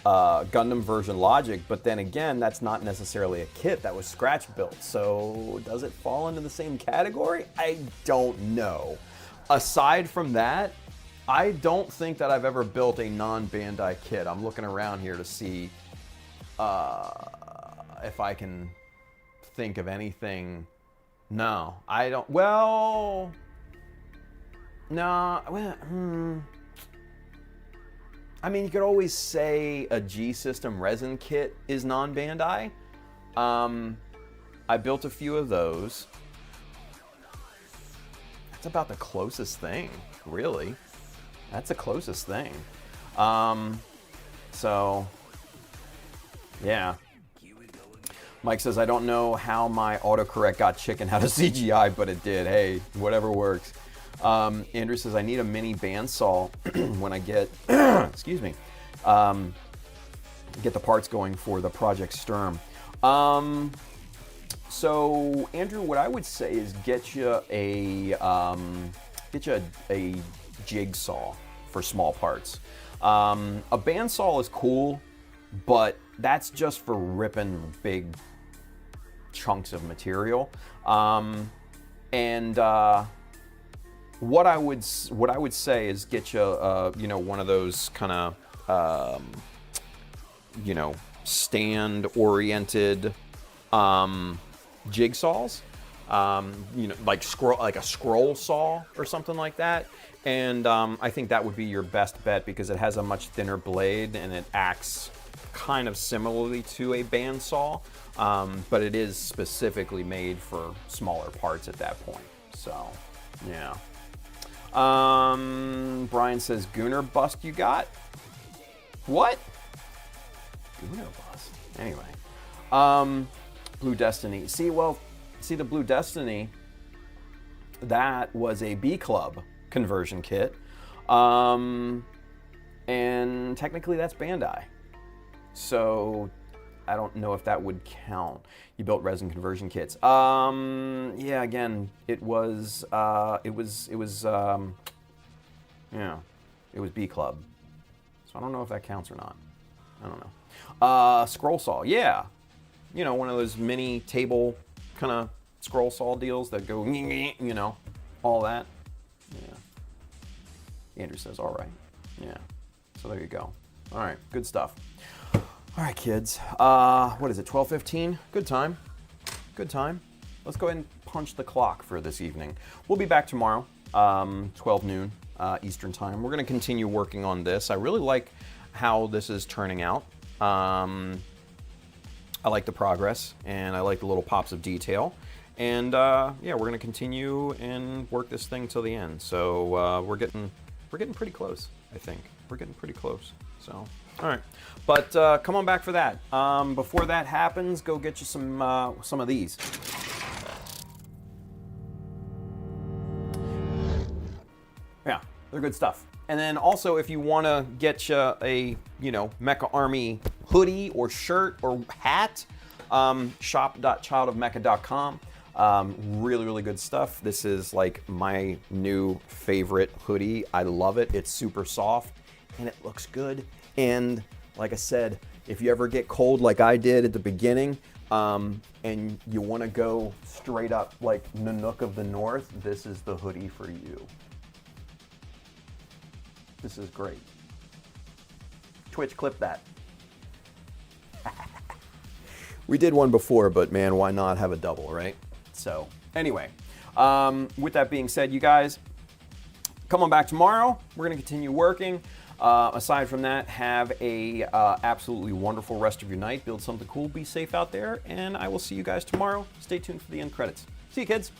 Gundam version Logic, but then again, that's not necessarily a kit, that was scratch built. So does it fall into the same category? I don't know. Aside from that, I don't think that I've ever built a non-Bandai kit. I'm looking around here to see if I can think of anything. No, I don't. Well, no. I mean, you could always say a G-System resin kit is non-Bandai. I built a few of those. That's about the closest thing, really. That's the closest thing. So, yeah. Mike says, I don't know how my autocorrect got chicken out of CGI, but it did. Hey, whatever works. Andrew says, I need a mini bandsaw when I get, excuse me, get the parts going for the Project Sturm. So, Andrew, what I would say is get you a jigsaw for small parts. A bandsaw is cool, but that's just for ripping big chunks of material. What I would say is get you one of those kind of stand oriented jigsaws, like a scroll saw or something like that. And I think that would be your best bet because it has a much thinner blade and it acts kind of similarly to a bandsaw, but it is specifically made for smaller parts at that point. So, yeah. Brian says, Gunner bust you got? What? Gunner bust? Anyway. Blue Destiny. See, the Blue Destiny, that was a B Club conversion kit. And technically that's Bandai. So I don't know if that would count. You built resin conversion kits. Yeah, again, it was B Club. So I don't know if that counts or not. I don't know. Scroll saw, yeah. One of those mini table kind of scroll saw deals that go, all that. Yeah. Andrew says, all right. Yeah. So there you go. All right, good stuff. All right, kids. What is it, 12:15? Good time. Good time. Let's go ahead and punch the clock for this evening. We'll be back tomorrow, 12 noon Eastern time. We're going to continue working on this. I really like how this is turning out. I like the progress, and I like the little pops of detail. And yeah, we're going to continue and work this thing till the end. So we're getting pretty close, I think. We're getting pretty close. So, all right. But come on back for that. Before that happens, go get you some of these. Yeah, they're good stuff. And then also, if you want to get you a Mecha Army hoodie or shirt or hat, shop.childofmecha.com. Really, really good stuff. This is like my new favorite hoodie. I love it. It's super soft. and it looks good. And like I said, if you ever get cold like I did at the beginning, and you want to go straight up like Nanook of the North, this is the hoodie for you. This is great. Twitch, clip that. We did one before, but man, why not have a double, right? So anyway, with that being said, you guys, come on back tomorrow. We're going to continue working. Aside from that, have a absolutely wonderful rest of your night. Build something cool. Be safe out there. And I will see you guys tomorrow. Stay tuned for the end credits. See you, kids.